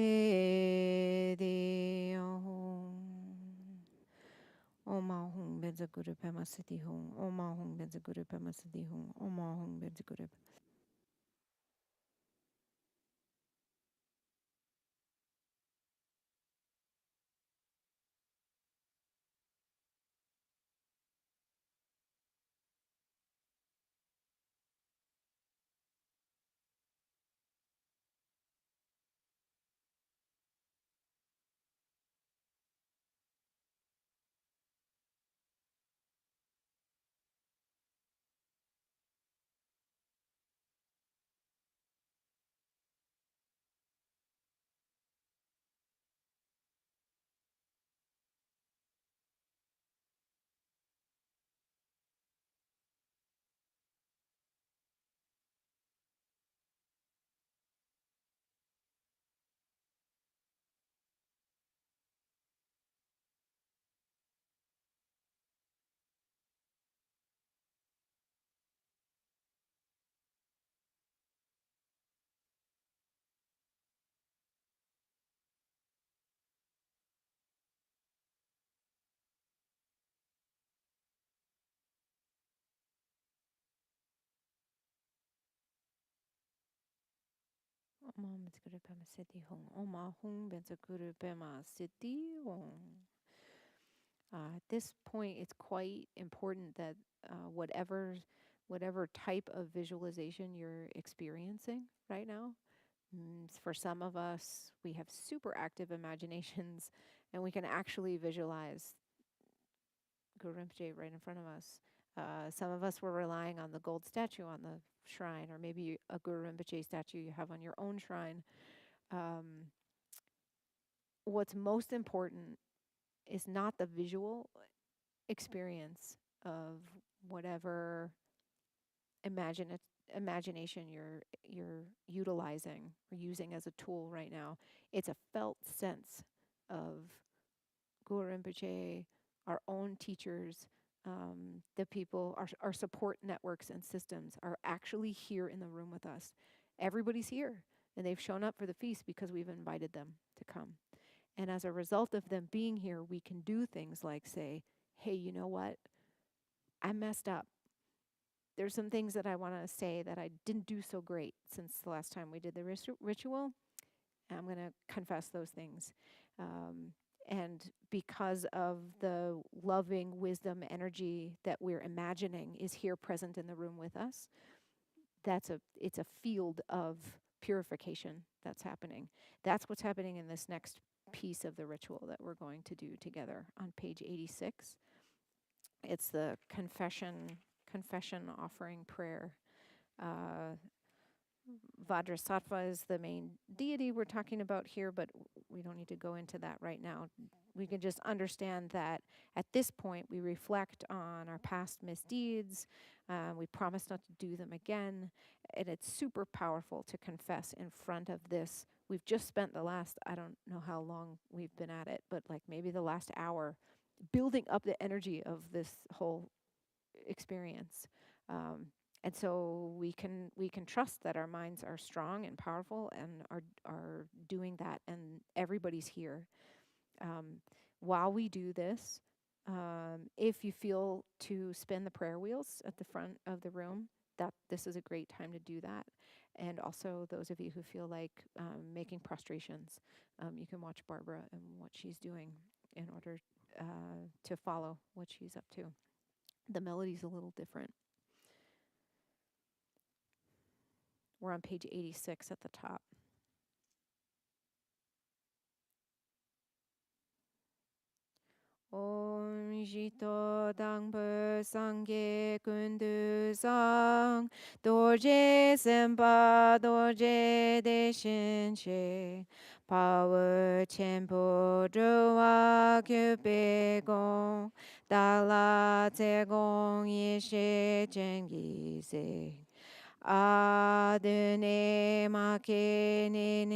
Siddhi Om Ahum Benza Guru Pema Siddhi Om Ahum Benza Guru Pema Siddhi Om Ahum Benza Guru. Om Ahum Benza Guru Pema Siddhi Om Ahum Benza Guru Pema Siddhi At this point, it's quite important that whatever type of visualization you're experiencing right now. For some of us, we have super active imaginations, and we can actually visualize Guru Rinpoche right in front of us. Some of us were relying on the gold statue on the shrine, or maybe a Guru Rinpoche statue you have on your own shrine. What's most important is not the visual experience of whatever imagine imagination you're utilizing or using as a tool right now. It's a felt sense of Guru Rinpoche, our own teachers, the people, our support networks and systems are actually here in the room with us. Everybody's here, and they've shown up for the feast because we've invited them to come. And as a result of them being here, we can do things like say, hey, you know what? I messed up. There's some things that I want to say that I didn't do so great since the last time we did the ritual. And I'm going to confess those things. And because of the loving wisdom energy that we're imagining is here present in the room with us, it's a field of purification that's happening. That's what's happening in this next piece of the ritual that we're going to do together on page 86. It's the confession offering prayer. Uh, Vajrasattva is the main deity we're talking about here, but we don't need to go into that right now. We can just understand that at this point we reflect on our past misdeeds. We promise not to do them again. And it's super powerful to confess in front of this. We've just spent the last, I don't know how long we've been at it, but like maybe the last hour building up the energy of this whole experience. Um, and so we can trust that our minds are strong and powerful and are doing that, and everybody's here. Um, while we do this, if you feel to spin the prayer wheels at the front of the room, that this is a great time to do that. And also those of you who feel like making prostrations, you can watch Barbara and what she's doing in order to follow what she's up to. The melody's a little different. We're on page 86 at the top. Om Jito Dangpo Sangye Kundu Sang Dorje Sempa Dorje Deshin She Power Chenpo Zhuwa Kyupe Gong Dala Tse Gong Yeshe Jengi Se Adene Makenenim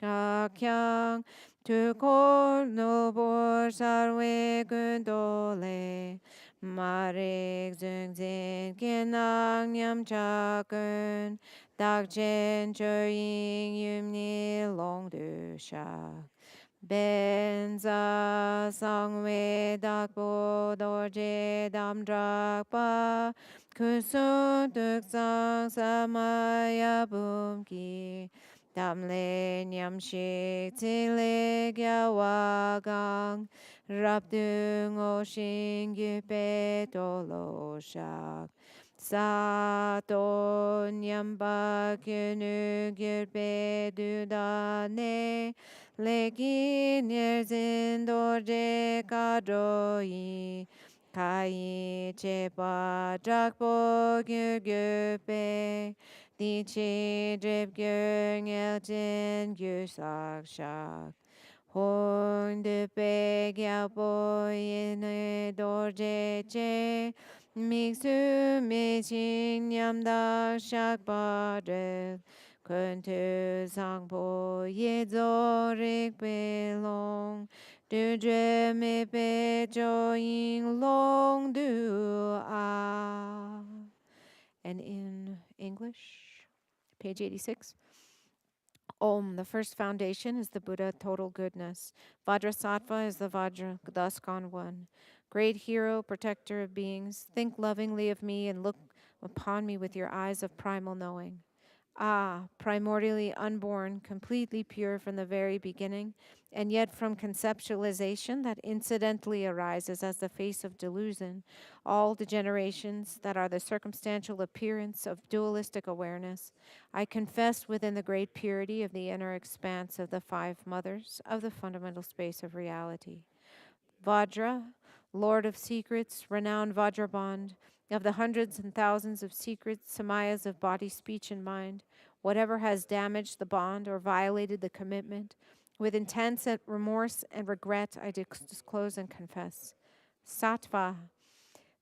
Chakyang Tukor Nobor Sarwe Gundole Marek Zungzin Kinang Nyam Chakun Dakchen Choying Yumni Long Du Shak Benza Sangwe Dakbo Dorje Dam Drakpa Kusung Tuk Sang Samaya Bumki Damle Nyam Shik Tile Gyawagang Rapdung Oshin Gyupe Tolo Shak Sato Nyamba Kyunu Gyurpe Dudane Lekin Yerzin Dorje Kadroi Kai Chepa Drakpo Gyurgyurpe Di Chi Drip Gyurng Eljin Gyursak Shak Hong De Pe Gyalpo Yene Dorje Che Mixu Mechin Yamdak Shak Padre Kuntu Sangpo Yezo Rik Pe Long Du Dre Me Pe Jo Ying Long Du A. And in English, page 86. Om, the first foundation, is the Buddha, total goodness. Vajrasattva is the Vajra, thus gone one. Great hero, protector of beings, think lovingly of me and look upon me with your eyes of primal knowing. Ah, primordially unborn, completely pure from the very beginning, and yet from conceptualization that incidentally arises as the face of delusion, all degenerations that are the circumstantial appearance of dualistic awareness, I confess within the great purity of the inner expanse of the five mothers of the fundamental space of reality. Vajra, Lord of secrets, renowned Vajraband, of the hundreds and thousands of secret samayas of body, speech, and mind, whatever has damaged the bond or violated the commitment, with intense remorse and regret, I disclose and confess. Sattva,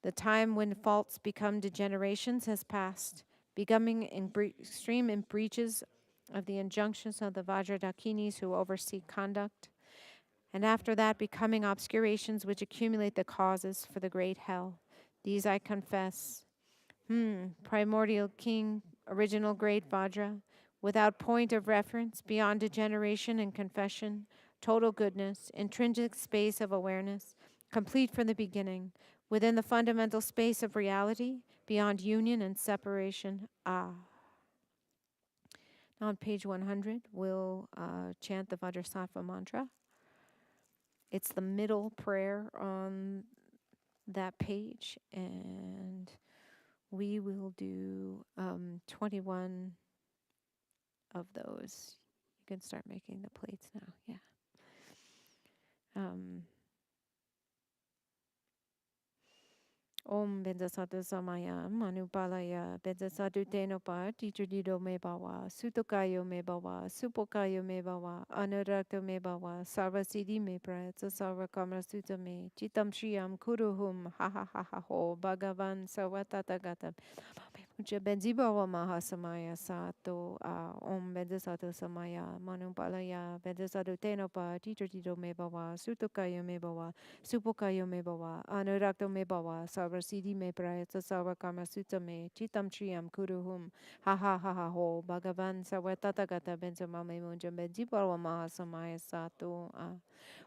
the time when faults become degenerations has passed, becoming extreme in breaches of the injunctions of the Vajradakinis who oversee conduct, and after that becoming obscurations which accumulate the causes for the great hell. These I confess. Primordial King, original great Vajra, without point of reference, beyond degeneration and confession, total goodness, intrinsic space of awareness, complete from the beginning, within the fundamental space of reality, beyond union and separation. Ah. Now on page 100, we'll chant the Vajrasattva mantra. It's the middle prayer on that page, and we will do 21 of those. You can start making the plates now. Yeah. Om Bendasatu Samaya Manupalaya Bendasatu Tenopa Tichudido Mebawa Sutokayo Mebawa Supokayo Mebawa Anurakto Mebawa Sarvasidi Mepra Sarva Kamarasuta Me Chitam Shriam Kuruhum Ha Ha Ha Ha Ho Bhagavan Sarvatata Mucha benzibawa mahasamaya sato om bendesato samaya manupalaya bendesato tenopa teacher tito mebawa sutokayo mebawa supokayo mebawa anurakto mebawa sarva siddhi me prayata sarva karma sutta me chitam triam kuruhum ha ha ha ha ho bhagavan sarva tathagata benzamame munja benzibawa mahasamaya sato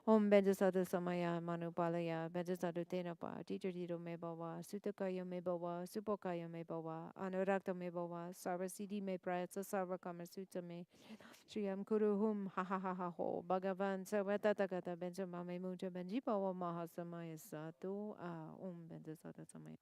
Om Bendasadu Samaya Manupalaya Bendasadu Tenapa Teacher Tito Mebawa Sutakaya Mebawa Supokaya Mebawa Anurakta Mebawa Sarvasidi Me Prayatsa Sarva Kamasutta Me Shriyam Kuruhum Ha Ha Ha Ha Ho Bhagavan Sarvatatakata Benjamame Muja Benjipawa Mahasamaya Satu Om Bendasadu Samaya.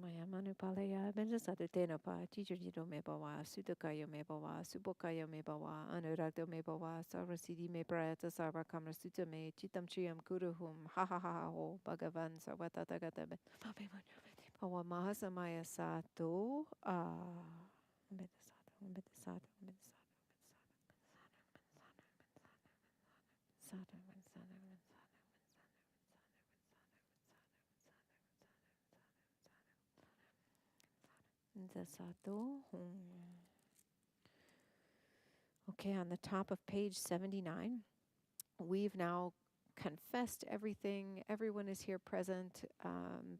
Maya Manupalaya, Benjasata Tenapa, Teacher Jito Mebawa, Sutakayo Mebawa, Subokayo Mebawa, Anuragdo Mebawa, Sarvasidi Mebrayata Sarva Kamarasuta Me, Chitam Chiam Kuruhum, Ha Ha Ha Ho, Bhagavan Sarvatata Gata Pawa Mahasamaya Sato, Umbedasato, Umbedasato, Umbedasato, Umbedasato, Okay, on the top of page 79, we've now confessed everything. Everyone is here present.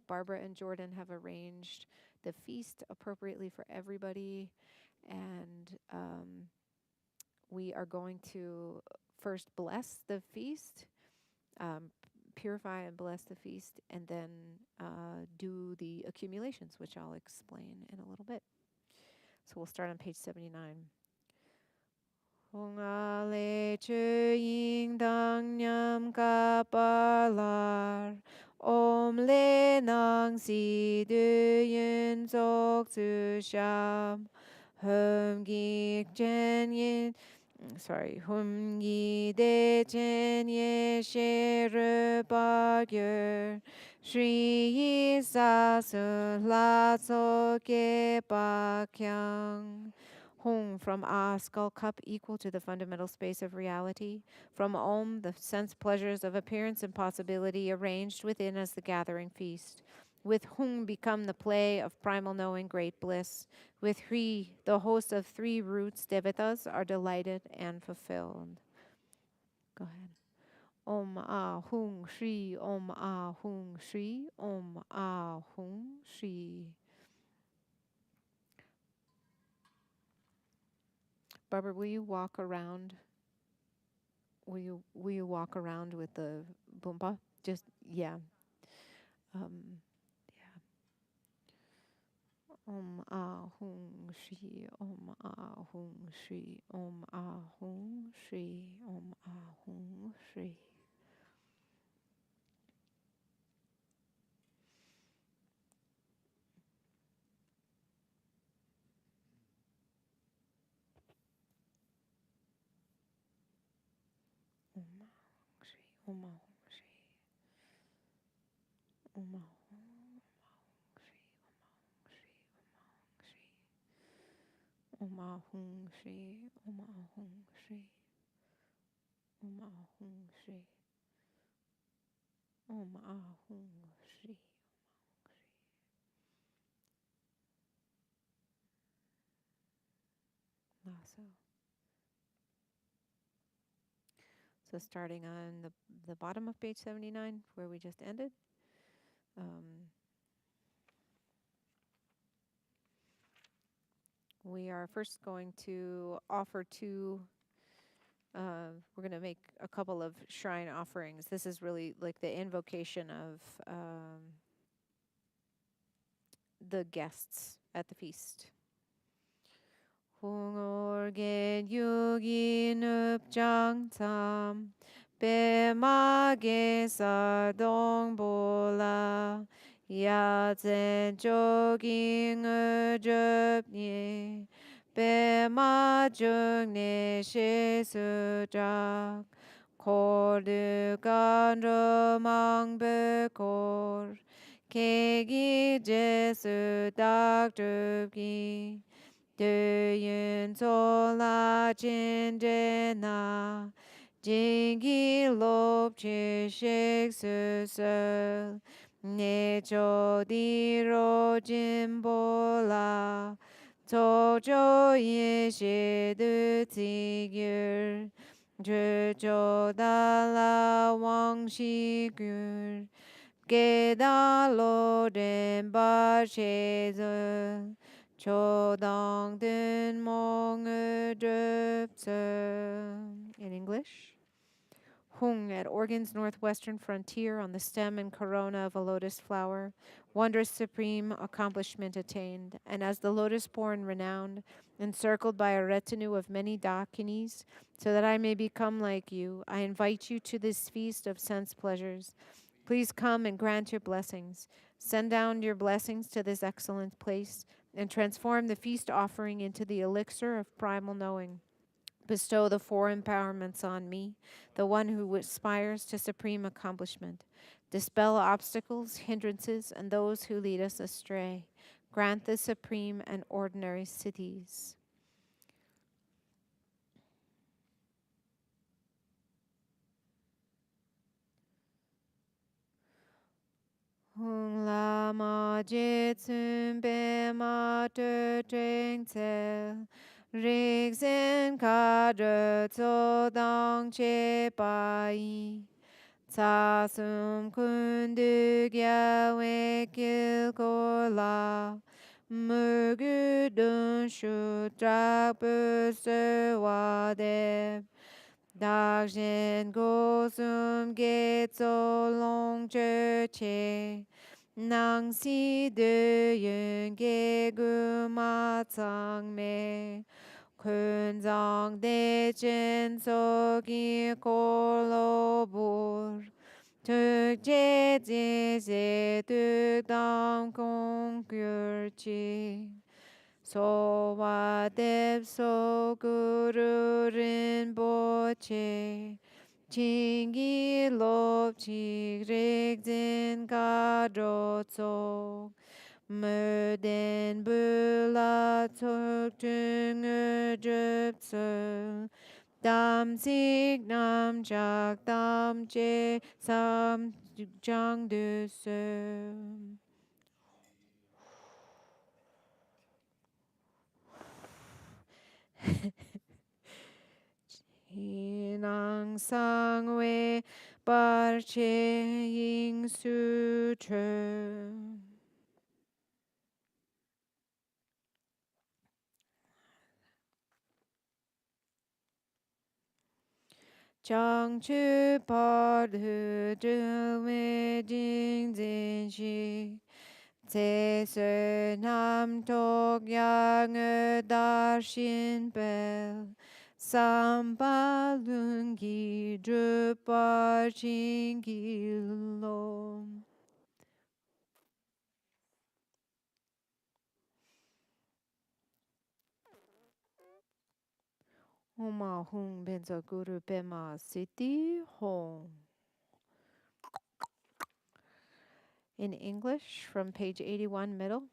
Barbara and Jordan have arranged the feast appropriately for everybody. And we are going to first bless the feast, purify and bless the feast, and then do the accumulations, which I'll explain in a little bit. So we'll start on page 79. Hong a le chö ying dang nyam ka pa lar om le nang si du yin zok zu sham hum gi chen yin hum gi de chen ye she re ba gyer shri yi sa su la so ke pa kyang. Hung from Ah, skull cup equal to the fundamental space of reality. From Om, the sense pleasures of appearance and possibility arranged within as the gathering feast. With Hung become the play of primal knowing great bliss. With Hri, the host of three roots, Devatas, are delighted and fulfilled. Go ahead. Om Ah Hung Shri, Om Ah Hung Shri, Om Ah Hung Shri. Barbara, will you walk around? Will you walk around with the boomba? Just yeah. Yeah. Om Ah Hung Shri, Om Ah Hung Shri, Om Ah Hung Shri, Om Ah Hung Shri. Om Ah Hung Shri, Om Ah Hung Shri, Om Ah Hung Shri, Om Ah Hung Shri, Om Ah Hung Shri, Om Ah Hung Shri, Om Ah Hung Shri. Lasso. So starting on the bottom of page 79, where we just ended, we are first going to offer two, we're going to make a couple of shrine offerings. This is really like the invocation of the guests at the feast. Hung orgen yugi nup jang tam be ma ge sa dong bo la ya zen jogi nge jup ni be ma jung ne she su jak kor du gan ro mang be kor ke gi je su dak jup gi de yin zo la jin de na jin gi lop chi shik su se ne cho di ro jin bo la to jo yin shi du ti gyur zhe zhou da la wang shi gyur ge da lo den ba she ze Chodong din mong in English. Hung at Oregon's northwestern frontier on the stem and corona of a lotus flower, wondrous supreme accomplishment attained, and as the lotus born renowned, encircled by a retinue of many dakinis, so that I may become like you, I invite you to this feast of sense pleasures. Please come and grant your blessings. Send down your blessings to this excellent place and transform the feast offering into the elixir of primal knowing. Bestow the four empowerments on me, the one who aspires to supreme accomplishment. Dispel obstacles, hindrances, and those who lead us astray. Grant the supreme and ordinary cities. Hung lama jitsun bema te dreng tsel. Rigzen kadre tso dang che pai. Tsa sum kundu gya we kil ko la. Mugu dun shu trak bu se wa de. Dagshin go sum ge tso long che che. Nang si de yun ge gu ma tsang me. Kun zang de chen so gi ko lo bur. Thực chế chế chế tự tam công gyur chi. So wa dep so guru rin bo che. Chingi lop chi rik zin ka do tso. Mơ den bu la tsok chung drup tso. Dam sik nam chak tam che sam jang du se. Hinang sang we bar che ying su che. Chang chu par hu du we jing zin shi. Tse se nam tok yang dar shin bel. Samba lungi drupa chingi lo. Oma hung benza guru bema siti hong. In English, from page 81, middle.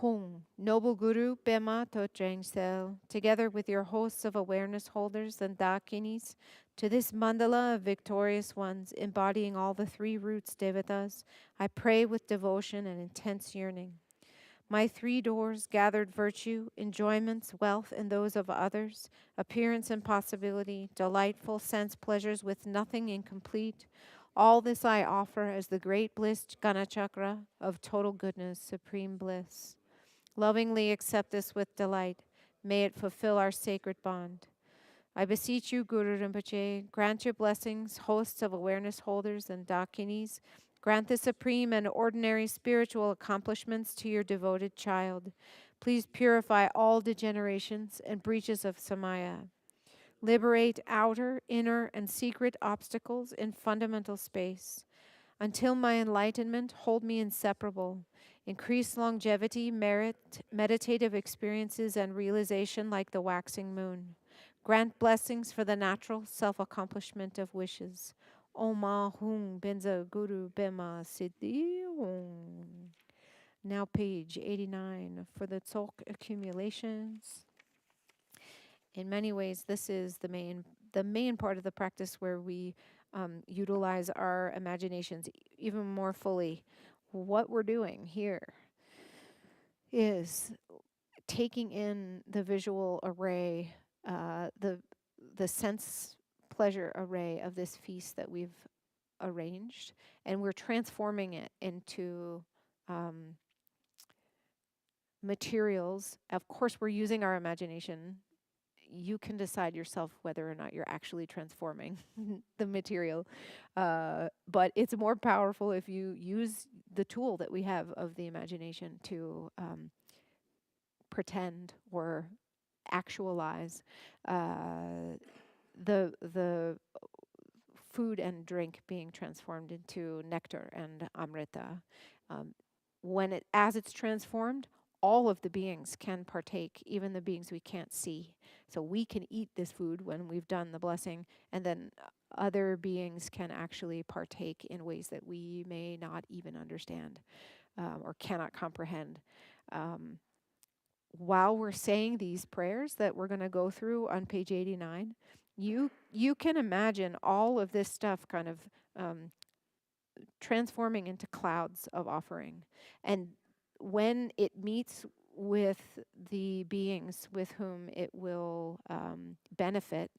Hung, noble guru bema totreng sel, together with your hosts of awareness holders and dakinis, to this mandala of victorious ones, embodying all the three roots devatas, I pray with devotion and intense yearning. My three doors gathered virtue, enjoyments, wealth, and those of others, appearance and possibility, delightful sense pleasures with nothing incomplete. All this I offer as the great bliss Ganachakra of total goodness, supreme bliss. Lovingly accept this with delight. May it fulfill our sacred bond. I beseech you, Guru Rinpoche, grant your blessings, hosts of awareness holders and dakinis. Grant the supreme and ordinary spiritual accomplishments to your devoted child. Please purify all degenerations and breaches of samaya. Liberate outer, inner, and secret obstacles in fundamental space. Until my enlightenment, hold me inseparable. Increase longevity, merit, meditative experiences, and realization like the waxing moon. Grant blessings for the natural self-accomplishment of wishes. Oma hung benza guru bema siddhi hung. Now page 89 for the Tsok accumulations. In many ways, this is the main part of the practice where we utilize our imaginations even more fully. What we're doing here is taking in the visual array, the sense pleasure array of this feast that we've arranged, and we're transforming it into materials. Of course, we're using our imagination. You can decide yourself whether or not you're actually transforming the material. But it's more powerful if you use the tool that we have of the imagination to pretend or actualize the food and drink being transformed into nectar and amrita. Um, as it's transformed, all of the beings can partake, even the beings we can't see. So we can eat this food when we've done the blessing, and then other beings can actually partake in ways that we may not even understand or cannot comprehend. Um, while we're saying these prayers that we're going to go through on page 89, you can imagine all of this stuff kind of um, transforming into clouds of offering. And when it meets with the beings with whom it will benefit,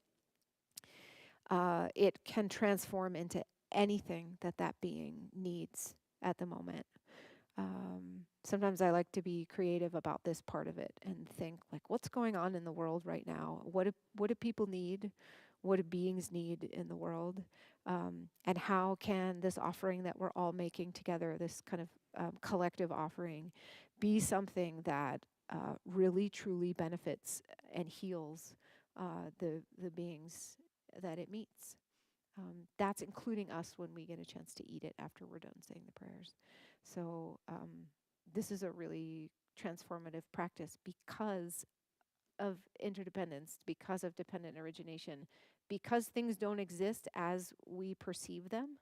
it can transform into anything that that being needs at the moment. Sometimes I like to be creative about this part of it and think like, what's going on in the world right now? What do people need? What do beings need in the world? And how can this offering that we're all making together, this kind of collective offering, be something that really truly benefits and heals the beings that it meets? That's including us when we get a chance to eat it after we're done saying the prayers. So this is a really transformative practice because of interdependence, because of dependent origination, because things don't exist as we perceive them.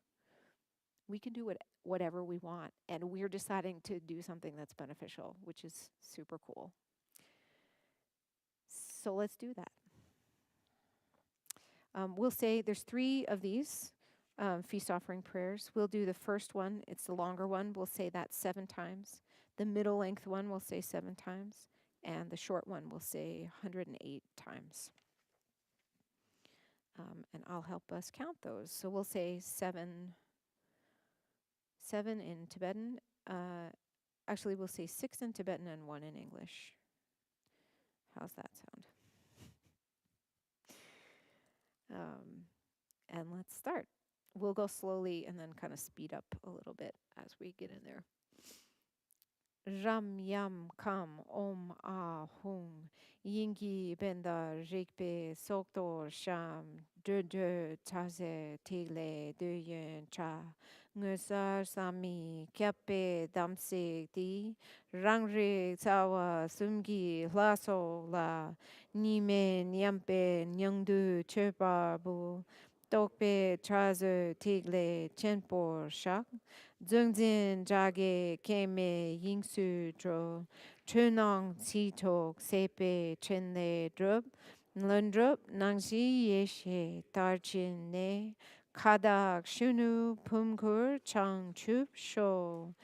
We can do whatever we want, and we're deciding to do something that's beneficial, which is super cool. So let's do that. We'll say there's 3 of these feast offering prayers. We'll do the first one. It's the longer one. We'll say that 7 times. The middle length one we'll say 7 times. And the short one we'll say 108 times. And I'll help us count those. So we'll say 7 in Tibetan. Actually, we'll say 6 in Tibetan and 1 in English. How's that sound? And let's start. We'll go slowly and then kind of speed up a little bit as we get in there. Ram yam kam om a hung yingi benda rikpe soktor sham de taze tigle de yen cha ngusar sami kyape damse di rangre sawa sumgi laso la nime nyampe nyangdu chepa bu tokpe traze tigle chenpor shak Zungzin jage keme yingsu dro, chunong si tok sepe chenle drup, lundrup nangsi yeshe tarchin ne, kadak shunu pumkur chang chup sho.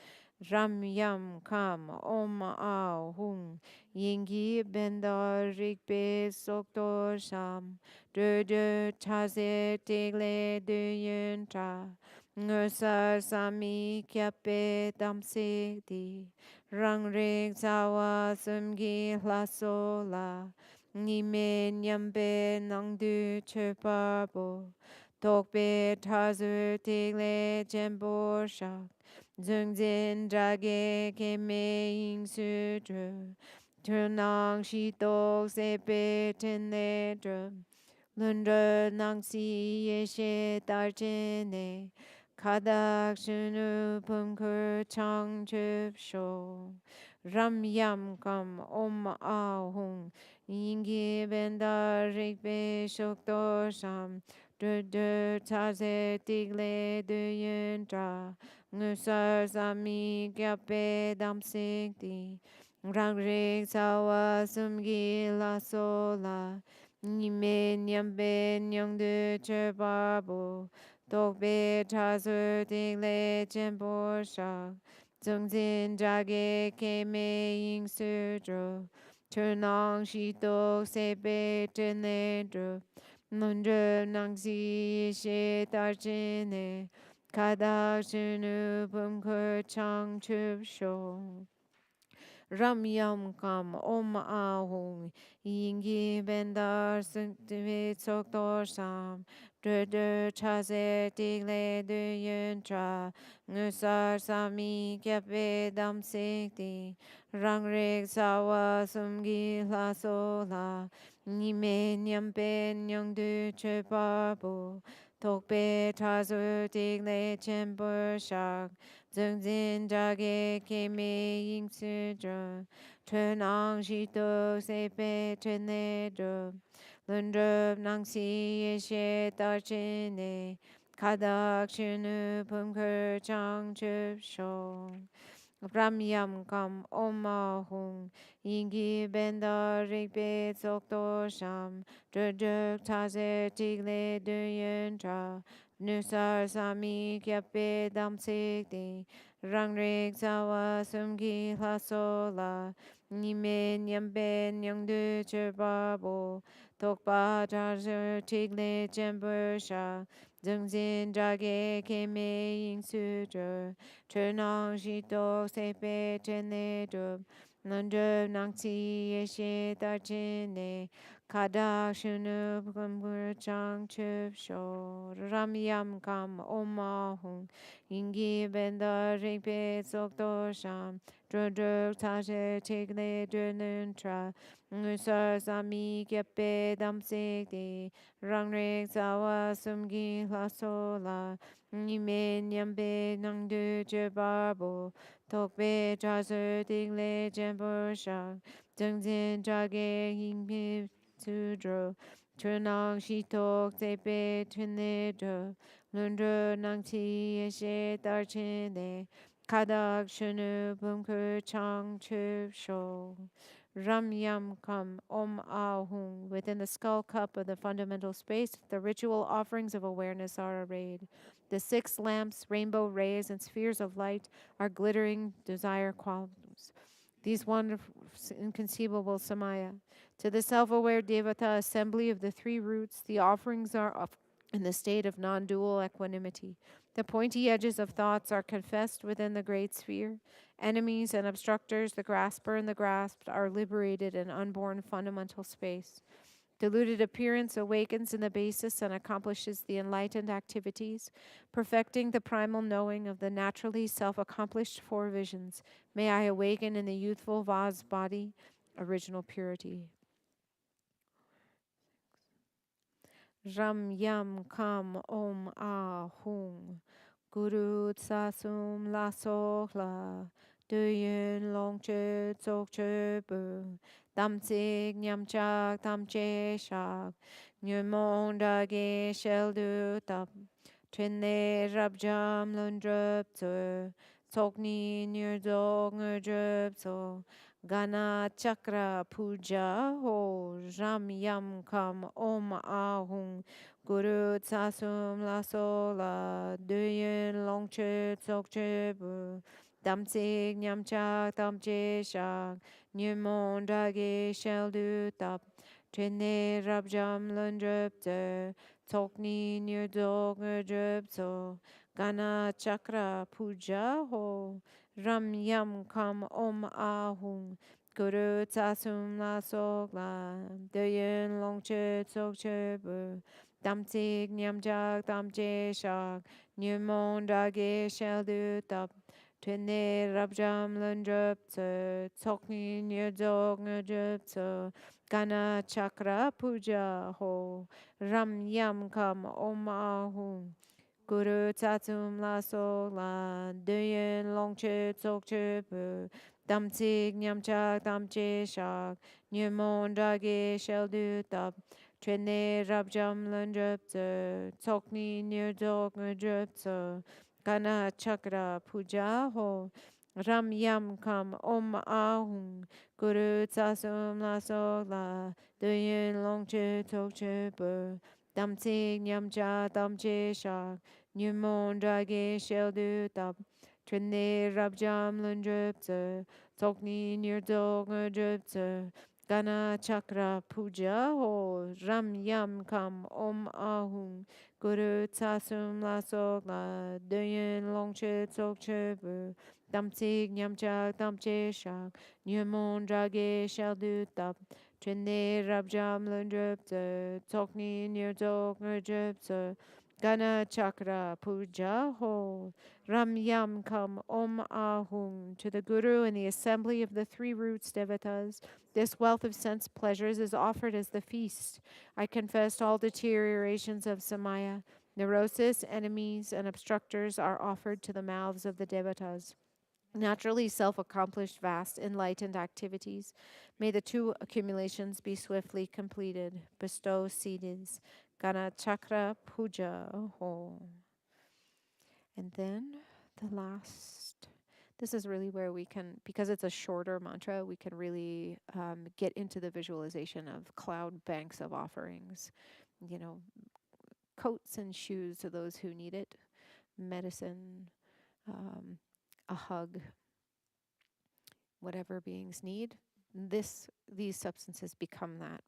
Ram yam kam om a hung, yingi benda rikpe soktor sham, de taze tegle de yun tra. Ngusar sami kyape damse di rang rig zawa sumgi laso la nime nyambe nangdu chepabo tokpe tazu tigle jembo shak zungzin drage keme ying sudru turnang shitok sepe tenle drum lundra nangsi yeshe darjene Kadak shunu pumkur chang chup sho. Ram yam kam om a hung. Yingi benda rikpe shokto sham. Dur taze tigle du yun tra. Ngusar sami kyape damsik di. Rang rik sawa sumgi la so la. Nime nyambe nyangdu chepa Tokbe chasu tingle chenpo shak, zungzin jage keme ying sudro, chunang shitok sepe tenle dro, lundru nangsi she tarchine, kadak shunu pumkur chang chup sho. Ram yam kam om a hung yingi bendar sungti tsok sam de chaze tigle de yun tra ngusar sami kyape dam sikti rang rik sawa sumgi la so la nime nyampe nyang du chepa bo Tokpe Tazu Digle Chempo Shak Zengzin Jage Keme Ying Sudra Tuen Ang Shito Sepe Tuen Dro Lundrup Nangsi Yeshe Darchine Kadak Shunu Pumkur Chang Chup Shong Ramyam kam oma hung ingi benda rigbe tsokto sham dreduk taze tigle duyen tra nusar sami kyape damsik di rangrik zawa sumgi lasola nime nyambe nyangdu chubabo tokpa taze tigle jember sha zungzin jage keme ying sudra Chernang Shito Sepe Chene Dub Nandub Nangti Yeshe Darchene Kadak Shunub Kumbur Chang Chup Sho Ramyam Kam Oma Hung Ingi Benda Rigpe Sokto Sham Drudruk Tashe Tigle Dunun Tra Nusar Sami Kyepe Damsik Di Rangrik Zawa Sumgi Lasola Nime nyambe nangdu jebabo tokbe jazu dingle jembo shang zengzin jage hingme sudro chunang shitok tepe tunedro lundro nangti yeshe darchene kadak shunu bunker chang chup sho Ram Yam Kam Om Ah Hung. Within the skull cup of the fundamental space, the ritual offerings of awareness are arrayed. The six lamps, rainbow rays, and spheres of light are glittering desire qualms. These wonderful, inconceivable samaya. To the self aware Devata assembly of the three roots, the offerings are offered in the state of non dual equanimity. The pointy edges of thoughts are confessed within the great sphere. Enemies and obstructors, the grasper and the grasped, are liberated in unborn fundamental space. Diluted appearance awakens in the basis and accomplishes the enlightened activities, perfecting the primal knowing of the naturally self accomplished four visions. May I awaken in the youthful vase body, original purity. Ram Yam Kam Om Ah Hung. Guru Tsasum La Sohla. Duyen Long Che Tsok Che Bu. Dam Tsig Nyam Chak Tam Che Shak. Nyumong Da Ge Shel Du Tap. Trinne Rab Jam Lun Drup Tsu. Tsok Ni Nyur Dog Ngur Drup Tso. Gana Chakra Puja Ho Ram Yam Kam Om Ahung Guru Tsasum La Sola Duyen Long Che Tsok Che Bu Dam Tsig Nyam Chak Tam Che Shak Nyumon Dage Shel Du Tap Trine Rab Jam Lun Drup Tse Tsok Ni Nyur Dog Ngur Drup Tso Gana Chakra Puja Ho Ram Yam Kam Om Ahung Guru Tsasum La Sok La Deyen Long Che Tsok Che Bu Dam Tsig Nyam Jak Dam Je Shak Nyumon Dage Shel Du Tap Twene Rab Jam Lun Drup Tse Tsok Ni Nyur Dog Ngur Drup Tse Gana Chakra Puja Ho Ram Yam Kam Om Ahung Guru Tatum La So La Duyen Long Che Tsok Che Bu Dam Tsig Nyam Chak Dam Che Shak Nyumon Dage Shel Du Tap Trene Rab Jam Lun Drup Tse Tsok Ni Nyur Dog Ngur Drup Tse Gana Chakra Puja Ho Ram Yam Kam Om Ahung Guru Tasum La So La Duyen Long Che Tsok Che Bu Dam Tsig Nyam Cha Dam Che Shak Nyumon Dage Shel Du Tap Trine Rab Jam Lun Drup Tse Tsok Ni Nyur Dog Ngur Drup Tse Gana Chakra Puja Ho Ram Yam Kam Om Ahung Guru Tsasum La Sok La Duyen Long Che Tsok Che Bu Dam Tsig Nyam Chak Dam Che Shak Nyumon Dage Shel Du Tap Trine Rab Jam Lun Drup Tse Tsok Ni Nyur Dog Ngur Drup Tse Gana Chakra Puja Ho Ram Yam Kam Om Ahung. To the Guru and the assembly of the three roots devatas, this wealth of sense pleasures is offered as the feast. I confess all deteriorations of Samaya. Neurosis, enemies, and obstructors are offered to the mouths of the devatas. Naturally self accomplished, vast, enlightened activities. May the two accumulations be swiftly completed. Bestow Siddhis. Gana Chakra Puja. Ho. And then the last. This is really where we can, because it's a shorter mantra, we can really get into the visualization of cloud banks of offerings. You know, coats and shoes to those who need it, medicine, um, a hug, whatever beings need. These substances become that.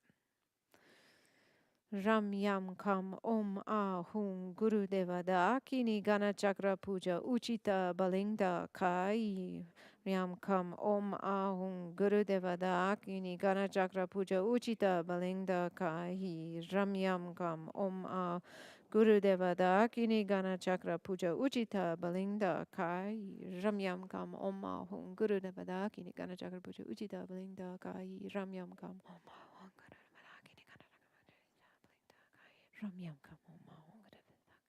Ram Yam Kam Om Ah Hum Guru Devada Kini Gana Chakra Puja Uchita Balingda Kai. Ram Kam Om Ah Hum Guru Devada Kini Gana Chakra Puja Uchita Balingda Kai. Ram Yam Kam Om Ah Guru Devada Kini Gana Chakra Puja Uchita Balinda Kai. Ramyam Kam Om Ah Hum Guru Devada Kini Gana Chakra Puja Uchita Balinda Kai. Ramyam Kam Om Ah Hum Guru Devada Kini Gana Ramyam Kam Om Ah Hum Guru Devada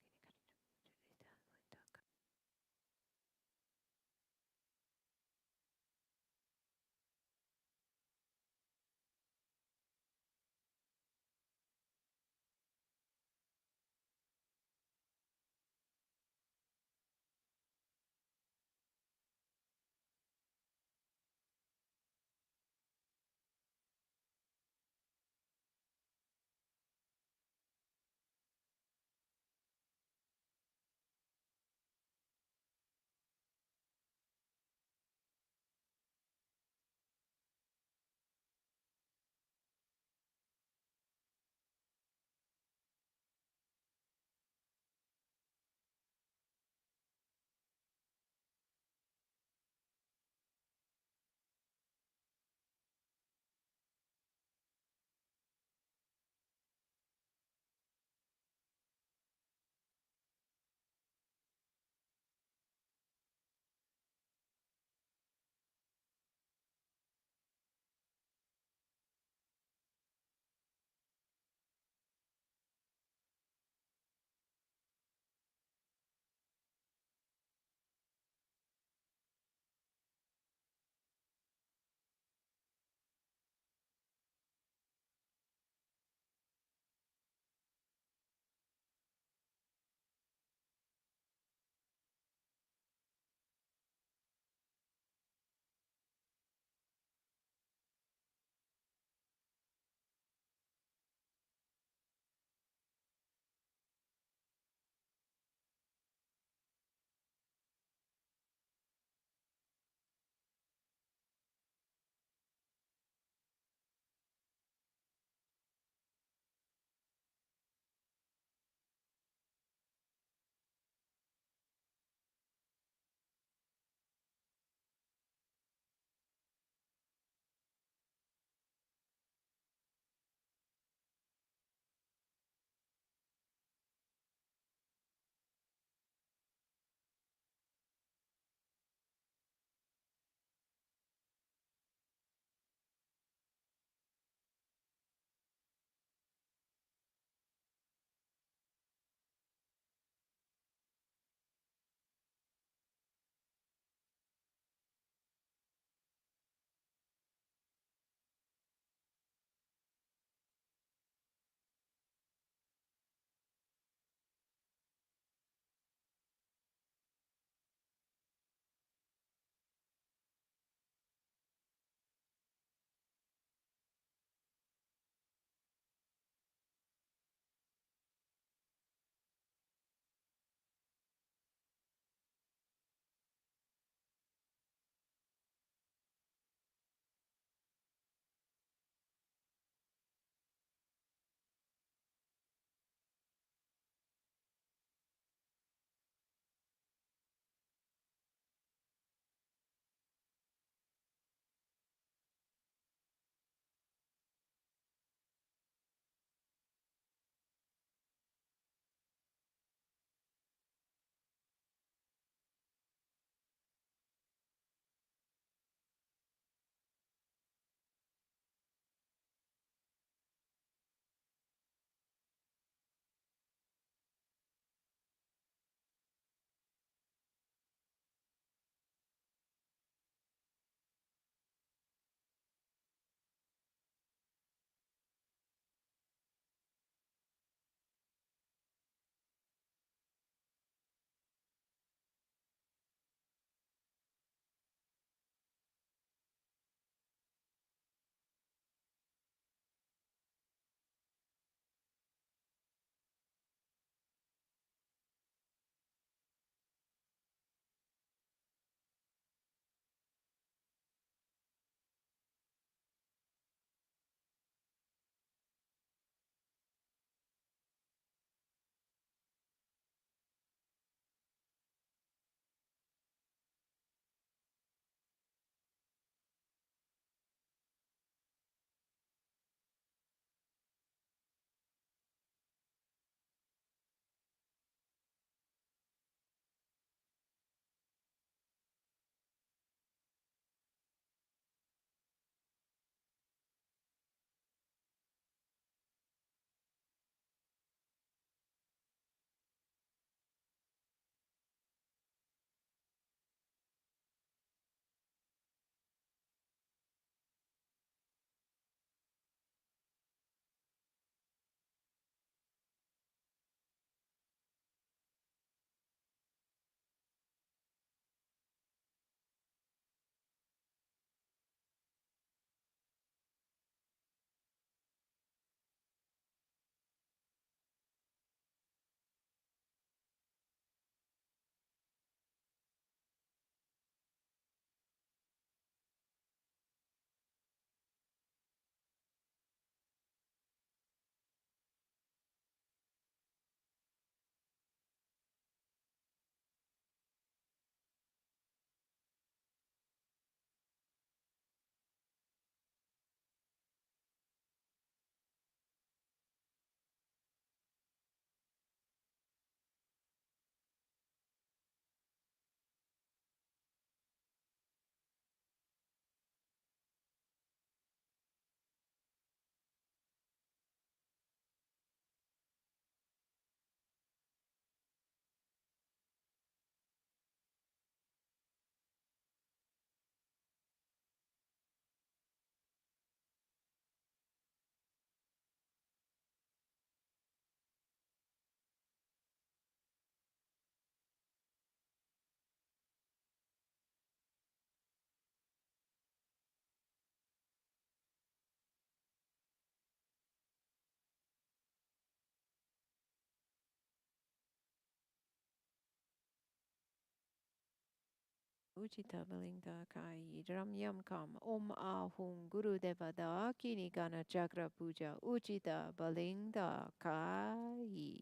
Ujita Balinda Kai Ramyam Kam Om Ahum Guru Devada Kinigana Chakra Puja Ujita Balinda Kai.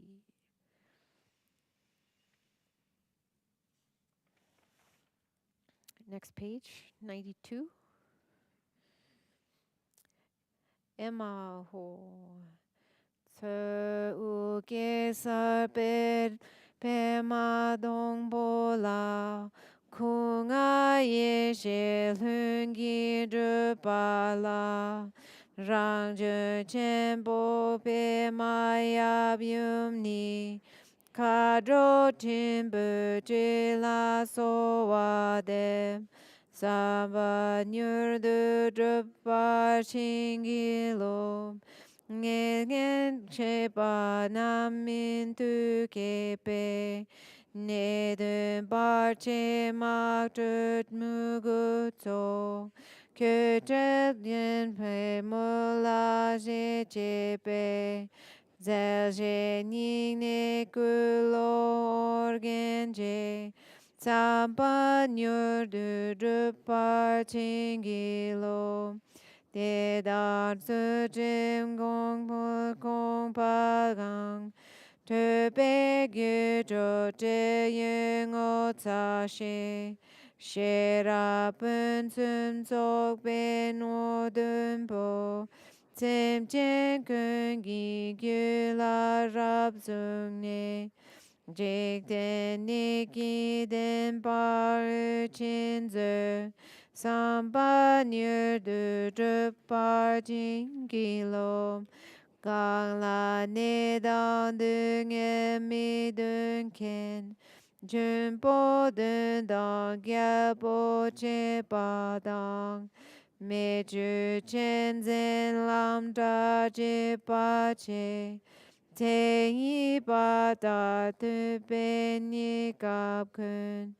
Next page, 92. Emma Ho. Tse uke sarper pema dongbo la kunga ye she lungi drupa la rang je chenpo pema yab yum ni kadro timbu jila so wa de samba nyur du drupa chingi lo nghe nghe che ba nam min tu ke pe ne de bar che ma tut mu gu to que tre bien pe mo la je che pe zel je ning ne ku lo organ je sa pa nyur du par ching gi lo Đề đạt sư chim gong pu gong pa gang Tö bê gyö trò chê yö ngô tsa shê Shê ra bân sum tsok bê nô dun po Tsem chen kön gi gyö la rap sung nê Jik den ni ki den par chin zơ Samba nyur du drup par jing gi lo Gang la ne dan du nge mi dun ken Jun po dun dang gya po che pa dang Me ju chen zen lam da je pa che Te yi ba da tu pe ni kap kun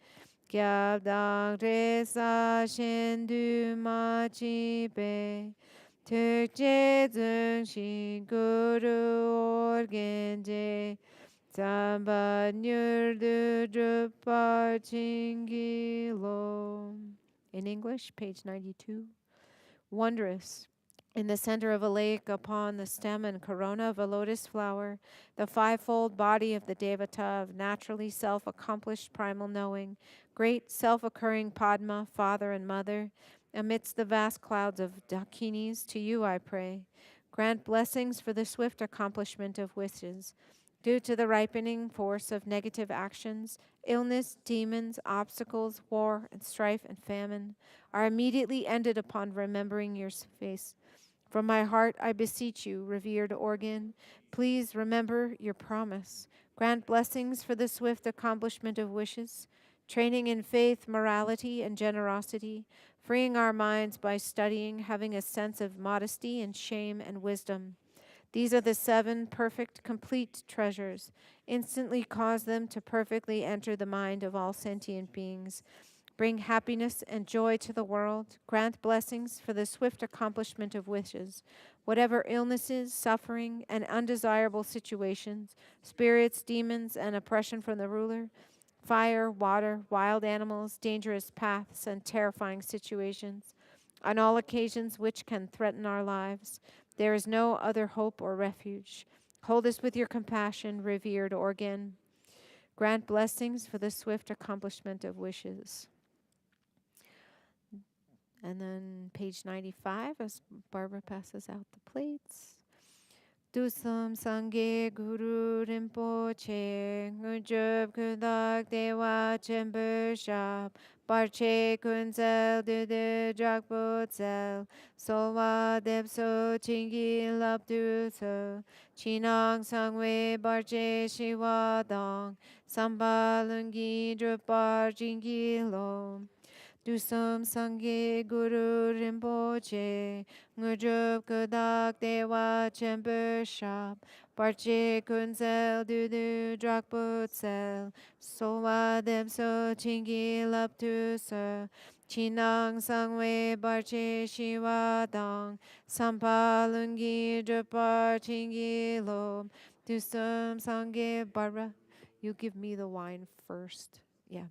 Kyab dang tre sa shen du ma chi pe Tuk je zung shi guru organ je Samba nyur du drupa chingi lo. In English, page 92. Wondrous. In the center of a lake, upon the stem and corona of a lotus flower, the fivefold body of the Devata of naturally self-accomplished primal knowing, great self-occurring Padma, father and mother, amidst the vast clouds of Dakinis, to you I pray. Grant blessings for the swift accomplishment of wishes. Due to the ripening force of negative actions, illness, demons, obstacles, war, and strife and famine are immediately ended upon remembering your face. From my heart, I beseech you, revered organ, please remember your promise. Grant blessings for the swift accomplishment of wishes, training in faith, morality, and generosity, freeing our minds by studying, having a sense of modesty and shame and wisdom. These are the 7 perfect, complete treasures. Instantly cause them to perfectly enter the mind of all sentient beings. Bring happiness and joy to the world. Grant blessings for the swift accomplishment of wishes. Whatever illnesses, suffering, and undesirable situations, spirits, demons, and oppression from the ruler, fire, water, wild animals, dangerous paths, and terrifying situations, on all occasions which can threaten our lives, there is no other hope or refuge. Hold us with your compassion, revered organ. Grant blessings for the swift accomplishment of wishes. And then page 95, as Barbara passes out the plates. Dusam Sangye Guru Rinpoche, Ngujub Kudak Dewa Chember Shap, Barche Kunzel Dudu Drakbo Zel, Solwa Depso Chingi Lapdu So, Chinang Sangwe Barche Shiwa Dong, Samba Lungi Drupar Chingi Lo. Dusam Sangye Guru Rinpoche, Ngujub Kudak Dewa Chamber Shop, Barche Kunzel Dudu Drakput Sel, Sowa Depso Chingi Laptu Sir, Chinang Sangwe Barche Shiwa Dong, Sampa Lungi Drupar Chingi Lo, Dusam Sangye Barbara, you give me the wine first. Yeah.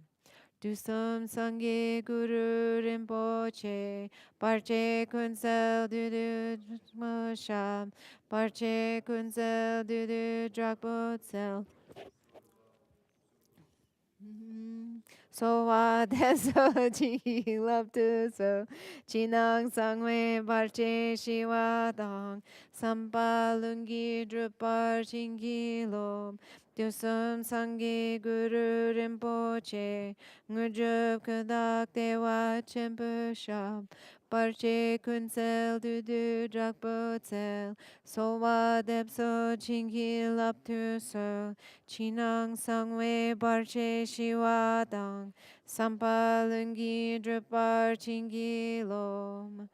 Dusum Sangye Guru Rinpoche, Parche Kunsel Dudu Mosham, Parche Kunsel Dudu Drakbot Sel. So wa deso chi love to so chinang sangwe parche shiwa dong sampa lungi drupar chingi lom dusum sangi guru rinpoche ngudrup kadak dewa chenpu sham parche kunsel dudu drakpo tsel so wa depso chingi love to so Chinang sangwe barche shiwadang sampalungi drupar chingi lom.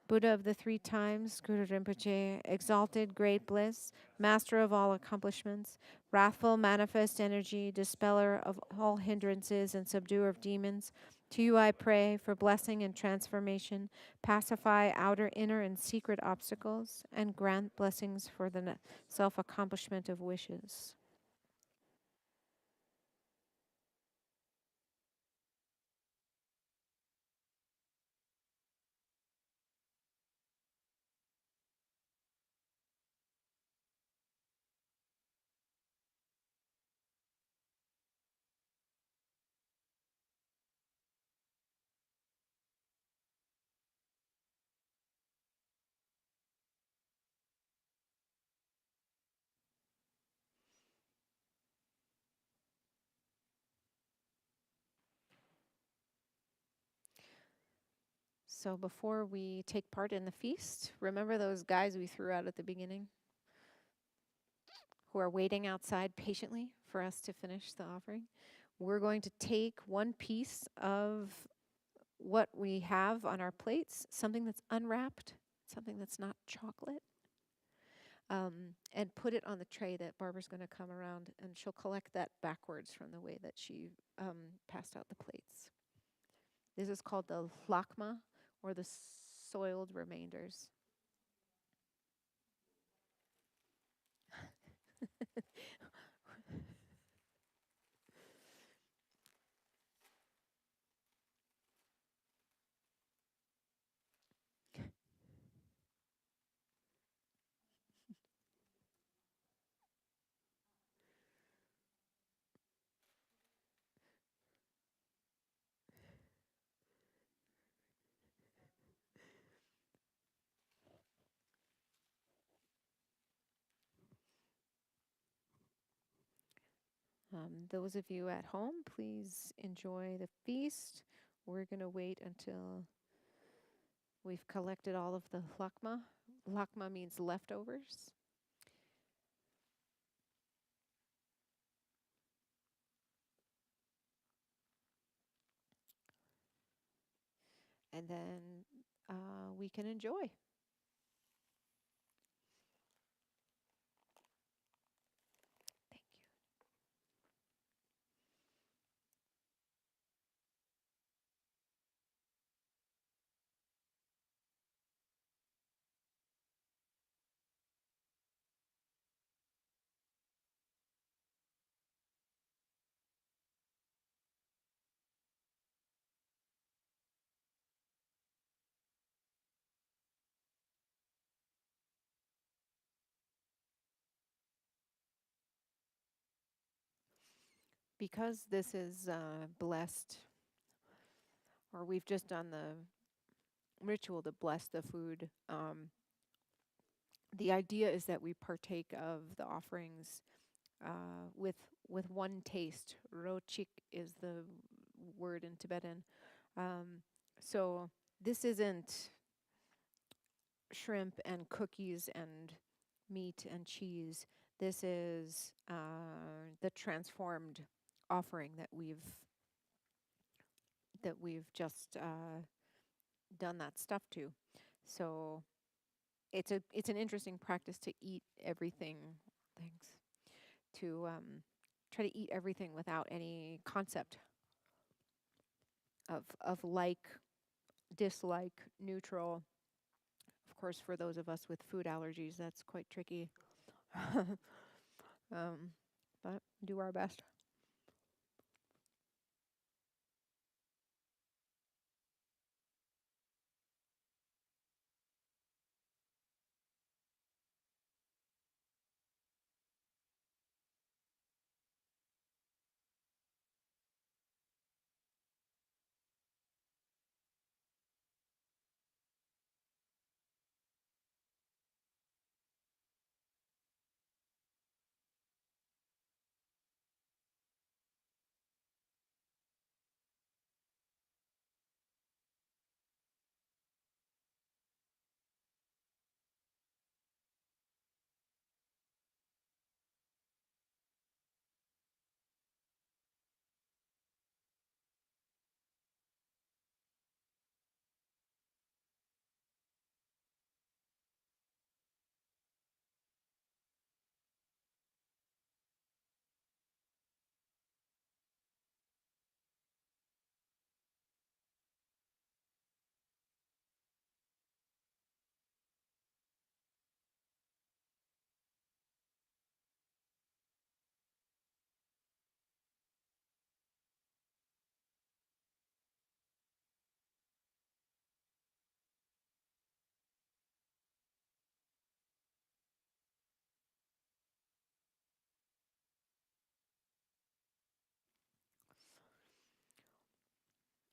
Buddha of the 3 times, Guru Rinpoche, exalted great bliss, master of all accomplishments, wrathful manifest energy, dispeller of all hindrances and subduer of demons. To you I pray for blessing and transformation, pacify outer, inner, and secret obstacles, and grant blessings for the self-accomplishment of wishes. So before we take part in the feast, remember those guys we threw out at the beginning who are waiting outside patiently for us to finish the offering? We're going to take one piece of what we have on our plates, something that's unwrapped, something that's not chocolate, and put it on the tray that Barbara's going to come around and she'll collect that backwards from the way that she passed out the plates. This is called the lakma, or the soiled remainders. Those of you at home, please enjoy the feast. We're going to wait until we've collected all of the lakma. Lakma means leftovers. And then we can enjoy. Thank you. Because this is blessed, or we've just done the ritual to bless the food, the idea is that we partake of the offerings with one taste. Rochik is the word in Tibetan. So this isn't shrimp and cookies and meat and cheese. This is the transformed offering that we've just done that stuff to. So it's an interesting practice to eat everything. Thanks. To try to eat everything without any concept of like, dislike, neutral. Of course, for those of us with food allergies, that's quite tricky. But do our best.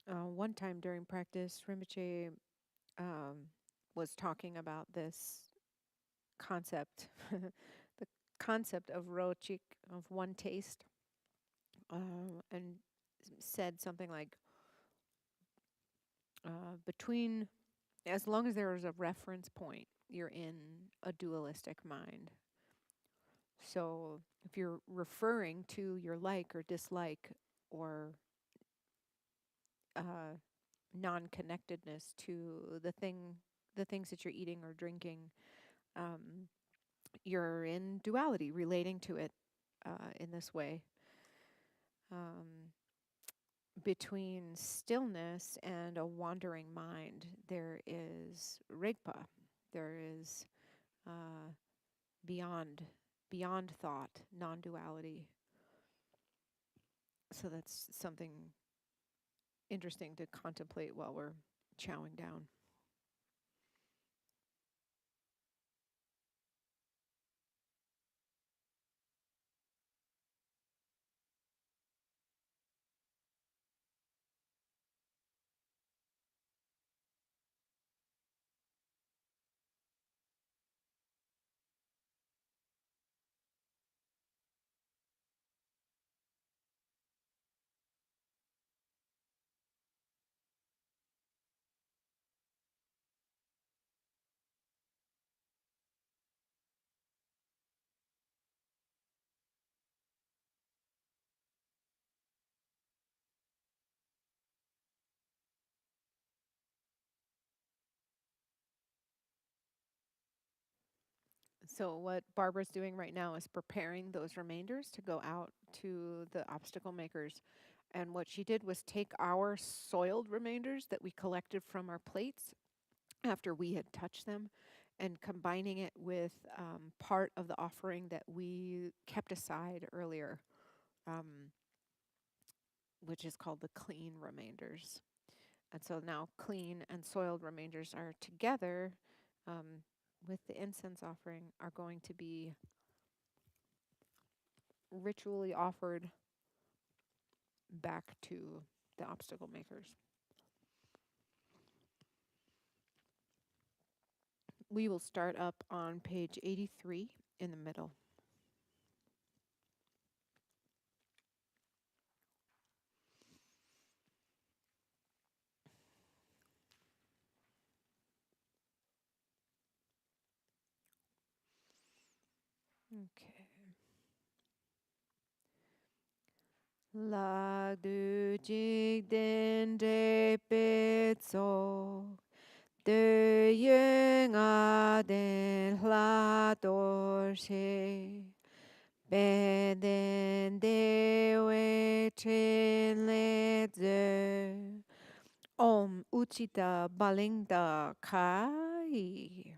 One time during practice, Rinpoche um, was talking about this concept, the concept of rochik, of one taste, and said something like, between, as long as there is a reference point, you're in a dualistic mind. So if you're referring to your like or dislike or non-connectedness to the things that you're eating or drinking, um, you're in duality, relating to it in this way. Um, Between stillness and a wandering mind, there is rigpa. There is uh, beyond beyond thought, non-duality. So that's something interesting to contemplate while we're chowing down. So what Barbara's doing right now is preparing those remainders to go out to the obstacle makers. And what she did was take our soiled remainders that we collected from our plates after we had touched them and combining it with part of the offering that we kept aside earlier, um, which is called the clean remainders. And so now clean and soiled remainders are together with the incense offering, are going to be ritually offered back to the obstacle makers. We will start up on page 83 in the middle. Okay. La du jig den de bit so de yung a den hla dor she be den de we chin le ze om uchita balingda kai.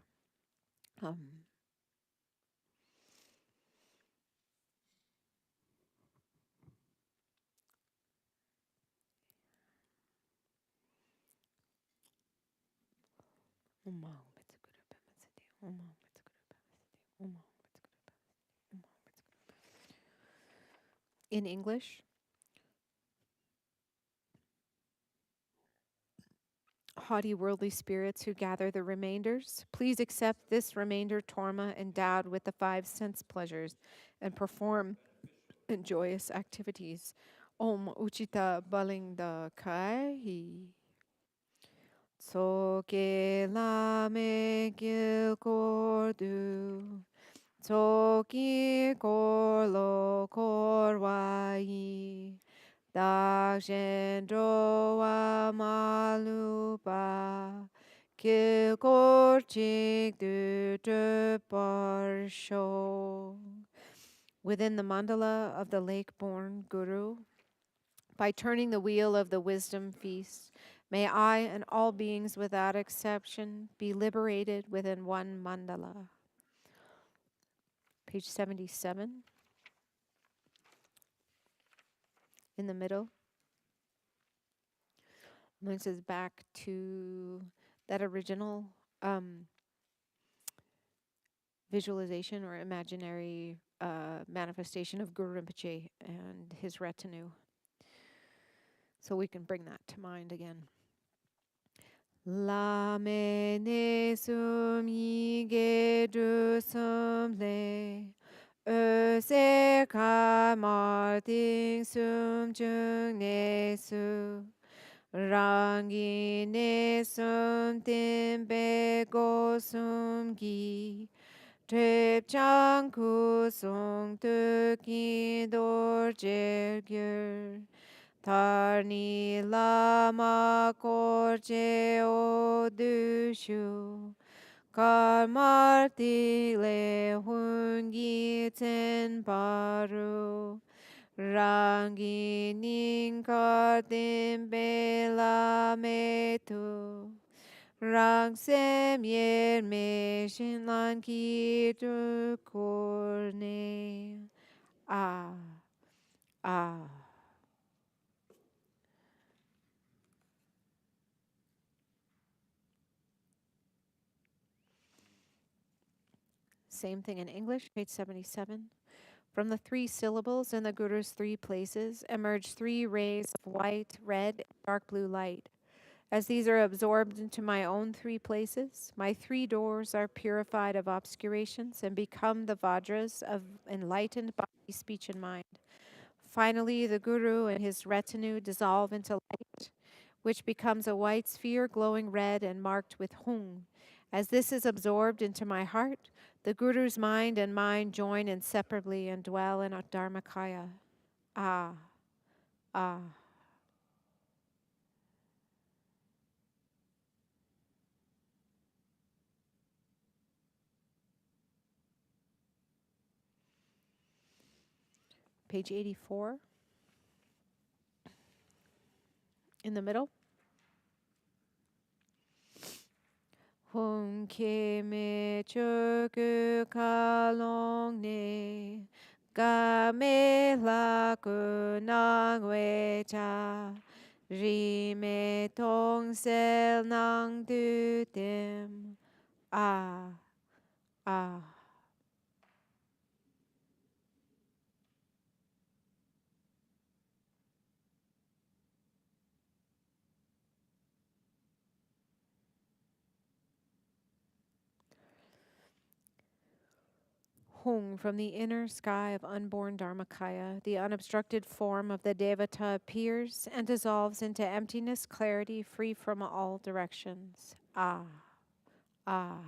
Um, in English, haughty worldly spirits who gather the remainders, please accept this remainder torma endowed with the five sense pleasures and perform joyous activities. Om Uchita Balingda Kai. Tsoke lame gil kordu. Tsoki korlo korwai. Dakshendro wa malupa. Gil korchik du parsho. Within the mandala of the lake-born Guru, by turning the wheel of the wisdom feast, may I and all beings without exception be liberated within one mandala. Page 77, in the middle. Moves us back to that original visualization or imaginary manifestation of Guru Rinpoche and his retinue. So we can bring that to mind again. Lame ne sum yige du sum le. Se ka mar ting sum jung ne su. Rangi ne sum tim be go sum gi. Trip chang ku sung tu ki dor jer gyur. Tarni lama korche o du shu. Karmarti le hungi ten paru. Rangi ning kartim bela metu. Rang sem yer me shin lan ki tu korne. Ah, ah. Same thing in English, page 77. From the 3 syllables in the Guru's 3 places emerge 3 rays of white, red, and dark blue light. As these are absorbed into my own 3 places, my 3 doors are purified of obscurations and become the Vajras of enlightened body, speech, and mind. Finally, the Guru and his retinue dissolve into light, which becomes a white sphere glowing red and marked with Hung. As this is absorbed into my heart, the Guru's mind and mine join inseparably and dwell in a Dharmakaya. Ah, ah. Page 84. In the middle. Hung ke me choku kalong ne ga me la ku nang we cha ri me tong sel nang du tim. Ah, ah. Hung, from the inner sky of unborn Dharmakaya, the unobstructed form of the Devata appears and dissolves into emptiness, clarity, free from all directions. Ah, ah.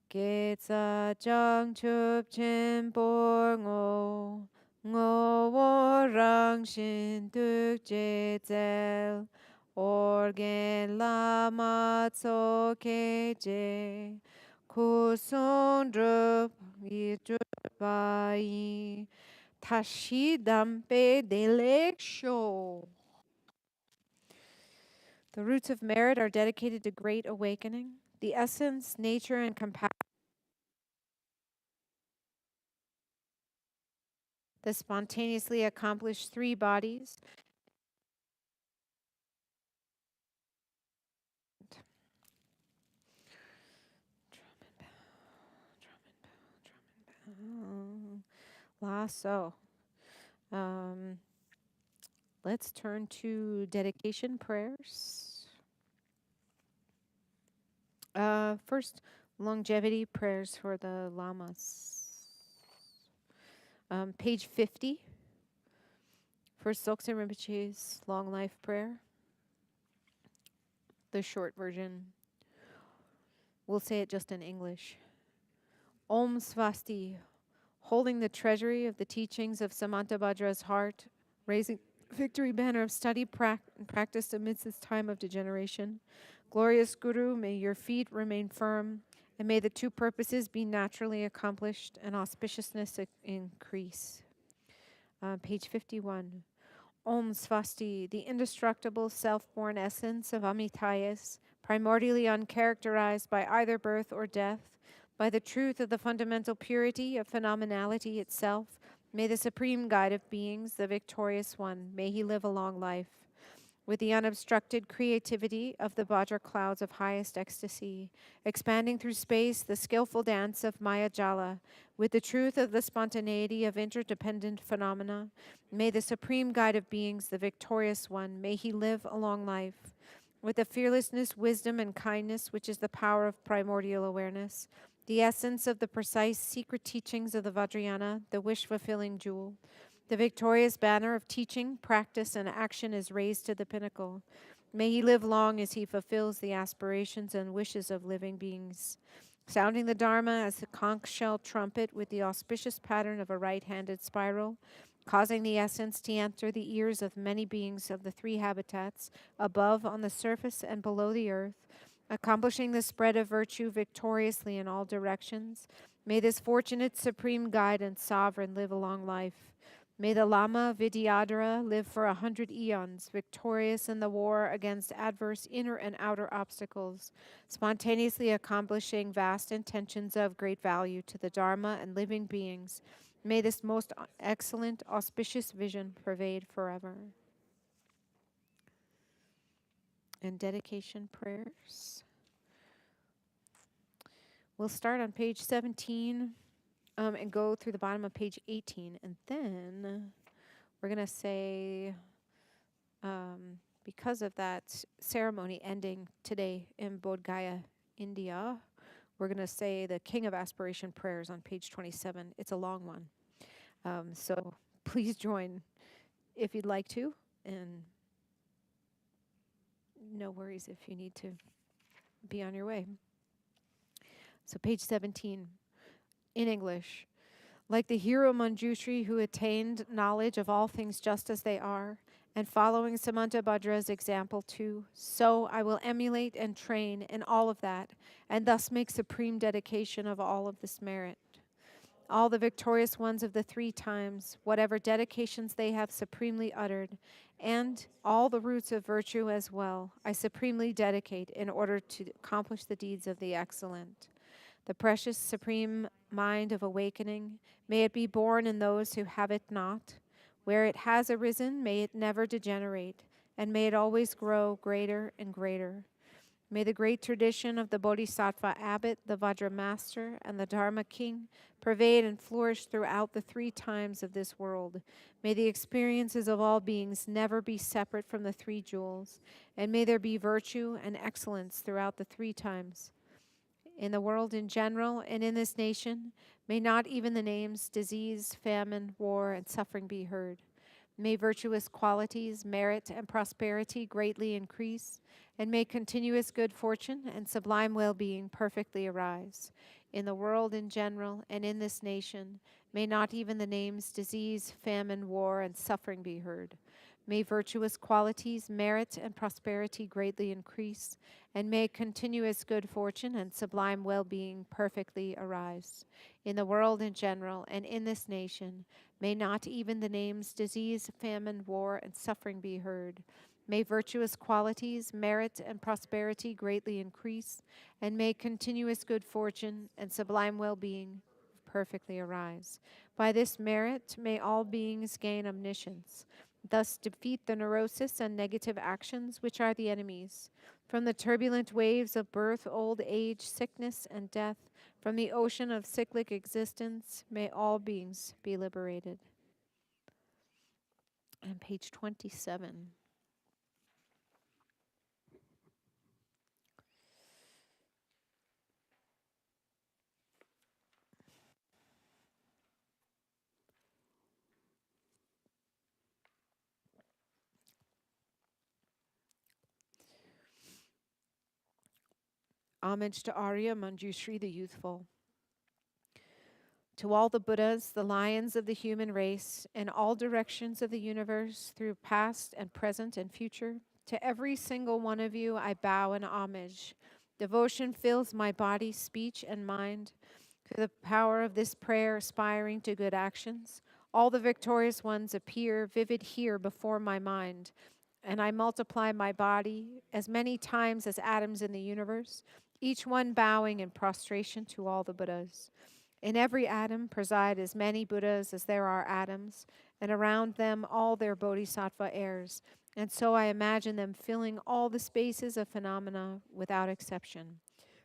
Getsa jang chup chen por ngo, ngo wo rang shin tuk je zel, organ lama tso ke je, ku son drup yi drup bai, tashi dampe delek sho. The roots of merit are dedicated to great awakening. The essence, nature, and compassion. The spontaneously accomplished 3 bodies. Lasso. Let's turn to dedication prayers. First, longevity prayers for the lamas. Page 50 for Tsok Rinpoche's long life prayer. The short version. We'll say it just in English. Om Svasti, holding the treasury of the teachings of Samantabhadra's heart, raising victory banner of study practiced amidst this time of degeneration. Glorious Guru, may your feet remain firm, and may the 2 purposes be naturally accomplished and auspiciousness increase. Page 51. Om Svasti, the indestructible self-born essence of Amitayas, primordially uncharacterized by either birth or death, by the truth of the fundamental purity of phenomenality itself, may the supreme guide of beings, the victorious one, may he live a long life. with the unobstructed creativity of the Vajra clouds of highest ecstasy, expanding through space the skillful dance of Maya Jala, with the truth of the spontaneity of interdependent phenomena. May the supreme guide of beings, the victorious one, may he live a long life, with the fearlessness, wisdom, and kindness which is the power of primordial awareness, the essence of the precise secret teachings of the Vajrayana, the wish-fulfilling jewel. The victorious banner of teaching, practice, and action is raised to the pinnacle. May he live long as he fulfills the aspirations and wishes of living beings. Sounding the Dharma as the conch shell trumpet with the auspicious pattern of a right-handed spiral, causing the essence to enter the ears of many beings of the three habitats, above, on the surface, and below the earth, accomplishing the spread of virtue victoriously in all directions. May this fortunate supreme guide and sovereign live a long life. May the Lama Vidyadhara live for 100 eons, victorious in the war against adverse inner and outer obstacles, spontaneously accomplishing vast intentions of great value to the Dharma and living beings. May this most excellent, auspicious vision pervade forever. And dedication prayers. We'll start on page 17 and go through the bottom of page 18. And then we're going to say, because of that ceremony ending today in Bodh Gaya, India, we're going to say the King of Aspiration prayers on page 27. It's a long one. So please join if you'd like to. And no worries if you need to be on your way. So page 17, in English. Like the hero Manjushri who attained knowledge of all things just as they are, and following Samanta Bhadra's example too, so I will emulate and train in all of that, and thus make supreme dedication of all of this merit. All the victorious ones of the three times, whatever dedications they have supremely uttered, and all the roots of virtue as well, I supremely dedicate in order to accomplish the deeds of the excellent. The precious supreme mind of awakening, may it be born in those who have it not. Where it has arisen, may it never degenerate, and may it always grow greater and greater. May the great tradition of the Bodhisattva abbot, the Vajra master, and the Dharma king pervade and flourish throughout the three times of this world. May the experiences of all beings never be separate from the three jewels, and may there be virtue and excellence throughout the three times. In the world in general and in this nation, may not even the names disease, famine, war, and suffering be heard. May virtuous qualities, merit, and prosperity greatly increase, and may continuous good fortune and sublime well-being perfectly arise. In the world in general and in this nation, may not even the names disease, famine, war, and suffering be heard. May virtuous qualities, merit, and prosperity greatly increase, and may continuous good fortune and sublime well-being perfectly arise. In the world in general and in this nation, may not even the names disease, famine, war, and suffering be heard. May virtuous qualities, merit, and prosperity greatly increase, and may continuous good fortune and sublime well-being perfectly arise. By this merit, may all beings gain omniscience, thus defeat the neurosis and negative actions which are the enemies. From the turbulent waves of birth, old age, sickness, and death, from the ocean of cyclic existence, may all beings be liberated. And page 27. Homage to Arya Manjushri the Youthful. To all the Buddhas, the lions of the human race, in all directions of the universe, through past and present and future, to every single one of you, I bow in homage. Devotion fills my body, speech, and mind. Through the power of this prayer, aspiring to good actions, all the victorious ones appear vivid here before my mind, and I multiply my body as many times as atoms in the universe, each one bowing in prostration to all the Buddhas. In every atom preside as many Buddhas as there are atoms, and around them all their bodhisattva heirs. And so I imagine them filling all the spaces of phenomena without exception,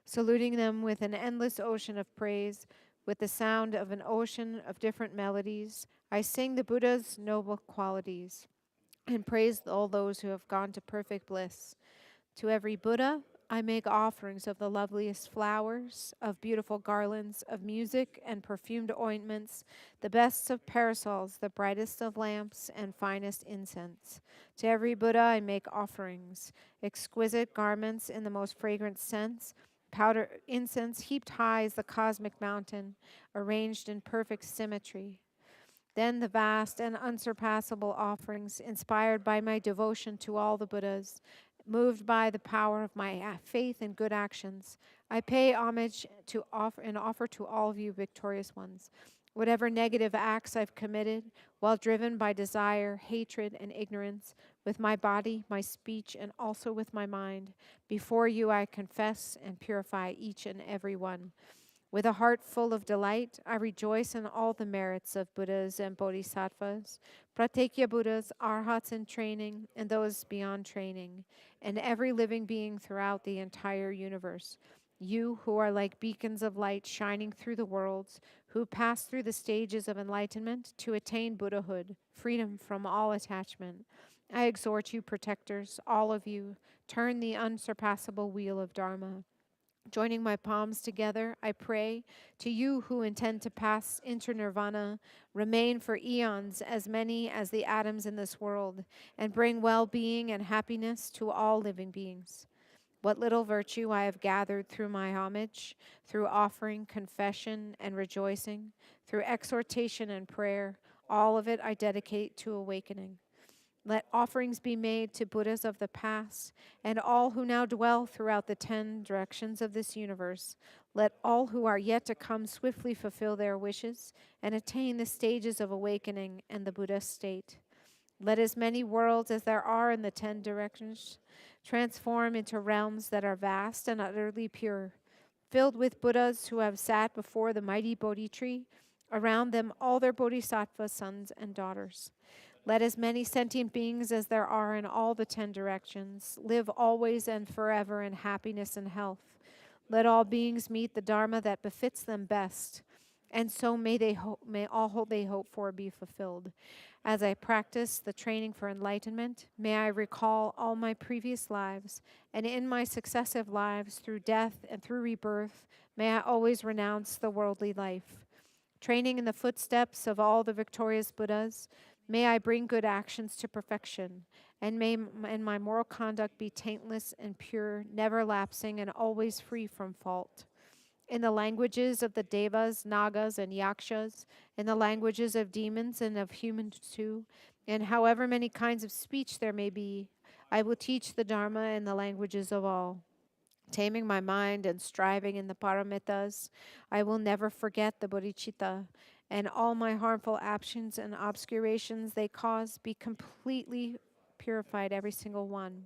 saluting them with an endless ocean of praise, with the sound of an ocean of different melodies. I sing the Buddha's noble qualities and praise all those who have gone to perfect bliss. To every Buddha, I make offerings of the loveliest flowers, of beautiful garlands, of music and perfumed ointments, the best of parasols, the brightest of lamps, and finest incense. To every Buddha, I make offerings, exquisite garments in the most fragrant scents, powder incense heaped high as the cosmic mountain, arranged in perfect symmetry. Then the vast and unsurpassable offerings, inspired by my devotion to all the Buddhas, moved by the power of my faith and good actions, I pay homage to offer to all of you victorious ones. Whatever negative acts I've committed while driven by desire, hatred, and ignorance, with my body, my speech, and also with my mind, before you I confess and purify each and every one. With a heart full of delight, I rejoice in all the merits of Buddhas and Bodhisattvas, Pratyekya Buddhas, Arhats in training, and those beyond training, and every living being throughout the entire universe. You who are like beacons of light shining through the worlds, who pass through the stages of enlightenment to attain Buddhahood, freedom from all attachment. I exhort you, protectors, all of you, turn the unsurpassable wheel of Dharma. Joining my palms together, I pray to you who intend to pass into nirvana, remain for eons as many as the atoms in this world, and bring well-being and happiness to all living beings. What little virtue I have gathered through my homage, through offering, confession, and rejoicing, through exhortation and prayer, all of it I dedicate to awakening. Let offerings be made to Buddhas of the past and all who now dwell throughout the 10 directions of this universe. Let all who are yet to come swiftly fulfill their wishes and attain the stages of awakening and the Buddha state. Let as many worlds as there are in the 10 directions transform into realms that are vast and utterly pure, filled with Buddhas who have sat before the mighty Bodhi tree, around them all their bodhisattva sons and daughters. Let as many sentient beings as there are in all the 10 directions live always and forever in happiness and health. Let all beings meet the Dharma that befits them best, and so may all they hope for be fulfilled. As I practice the training for enlightenment, may I recall all my previous lives, and in my successive lives, through death and through rebirth, may I always renounce the worldly life. Training in the footsteps of all the victorious Buddhas, may I bring good actions to perfection, and may my moral conduct be taintless and pure, never lapsing, and always free from fault. In the languages of the Devas, Nagas, and Yakshas, in the languages of demons and of humans too, and however many kinds of speech there may be, I will teach the Dharma in the languages of all. Taming my mind and striving in the paramitas, I will never forget the bodhicitta, and all my harmful actions and obscurations they cause be completely purified, every single one.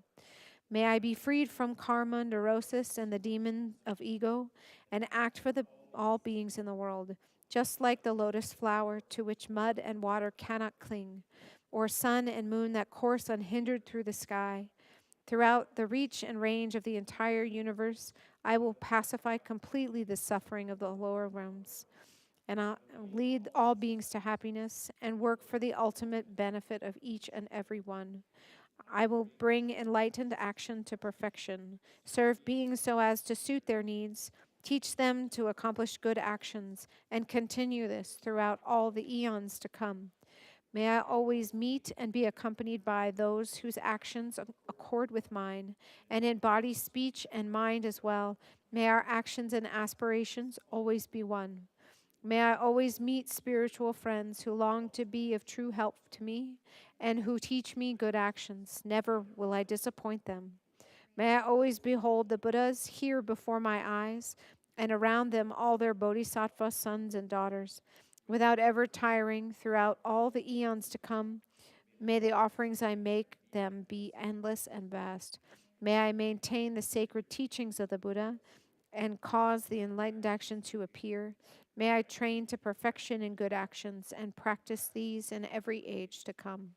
May I be freed from karma, neurosis, and the demon of ego, and act for all beings in the world, just like the lotus flower to which mud and water cannot cling, or sun and moon that course unhindered through the sky. Throughout the reach and range of the entire universe, I will pacify completely the suffering of the lower realms, and I'll lead all beings to happiness and work for the ultimate benefit of each and every one. I will bring enlightened action to perfection, serve beings so as to suit their needs, teach them to accomplish good actions, and continue this throughout all the eons to come. May I always meet and be accompanied by those whose actions accord with mine, and in body, speech, and mind as well. May our actions and aspirations always be one. May I always meet spiritual friends who long to be of true help to me and who teach me good actions. Never will I disappoint them. May I always behold the Buddhas here before my eyes, and around them all their bodhisattva sons and daughters, without ever tiring throughout all the eons to come. May the offerings I make them be endless and vast. May I maintain the sacred teachings of the Buddha and cause the enlightened action to appear. May I train to perfection in good actions and practice these in every age to come.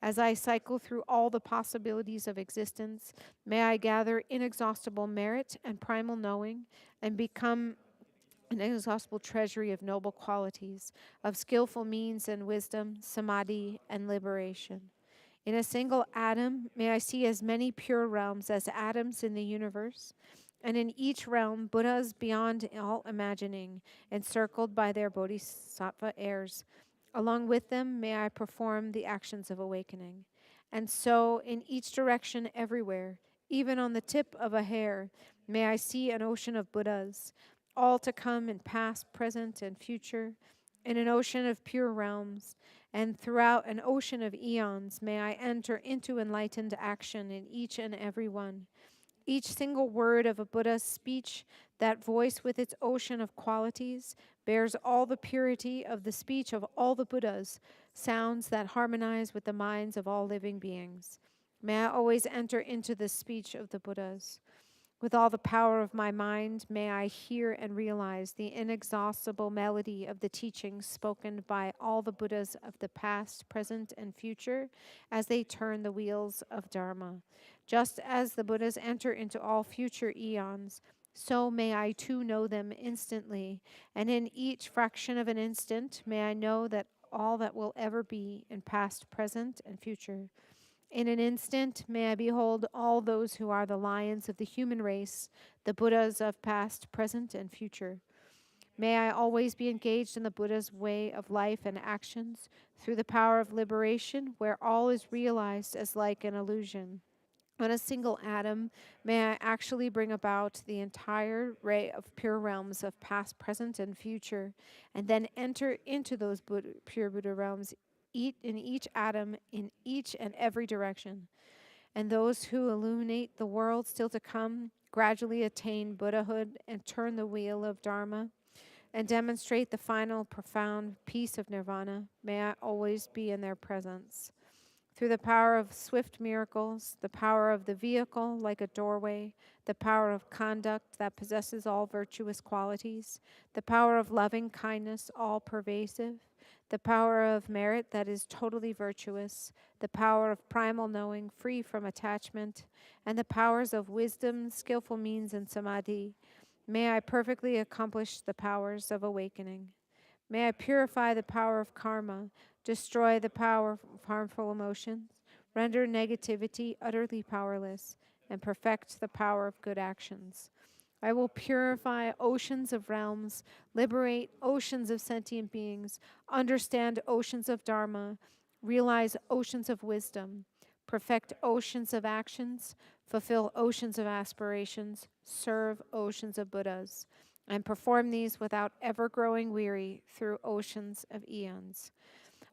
As I cycle through all the possibilities of existence, may I gather inexhaustible merit and primal knowing and become an inexhaustible treasury of noble qualities, of skillful means and wisdom, samadhi, and liberation. In a single atom, may I see as many pure realms as atoms in the universe, and in each realm, Buddhas beyond all imagining, encircled by their bodhisattva heirs. Along with them, may I perform the actions of awakening. And so, in each direction, everywhere, even on the tip of a hair, may I see an ocean of Buddhas, all to come in past, present, and future, in an ocean of pure realms. And throughout an ocean of eons, may I enter into enlightened action in each and every one. Each single word of a Buddha's speech, that voice with its ocean of qualities, bears all the purity of the speech of all the Buddhas, sounds that harmonize with the minds of all living beings. May I always enter into the speech of the Buddhas. With all the power of my mind, may I hear and realize the inexhaustible melody of the teachings spoken by all the Buddhas of the past, present, and future as they turn the wheels of Dharma. Just as the Buddhas enter into all future eons, so may I too know them instantly, and in each fraction of an instant may I know that all that will ever be in past, present, and future. In an instant, may I behold all those who are the lions of the human race, the Buddhas of past, present, and future. May I always be engaged in the Buddha's way of life and actions through the power of liberation, where all is realized as like an illusion. On a single atom, may I actually bring about the entire ray of pure realms of past, present, and future, and then enter into those pure Buddha realms in each atom, in each and every direction. And those who illuminate the world still to come gradually attain Buddhahood and turn the wheel of Dharma and demonstrate the final profound peace of nirvana. May I always be in their presence. Through the power of swift miracles, the power of the vehicle like a doorway, the power of conduct that possesses all virtuous qualities, the power of loving kindness all pervasive, the power of merit that is totally virtuous, the power of primal knowing free from attachment, and the powers of wisdom, skillful means, and samadhi. May I perfectly accomplish the powers of awakening. May I purify the power of karma, destroy the power of harmful emotions, render negativity utterly powerless, and perfect the power of good actions. I will purify oceans of realms, liberate oceans of sentient beings, understand oceans of Dharma, realize oceans of wisdom, perfect oceans of actions, fulfill oceans of aspirations, serve oceans of Buddhas, and perform these without ever growing weary through oceans of eons.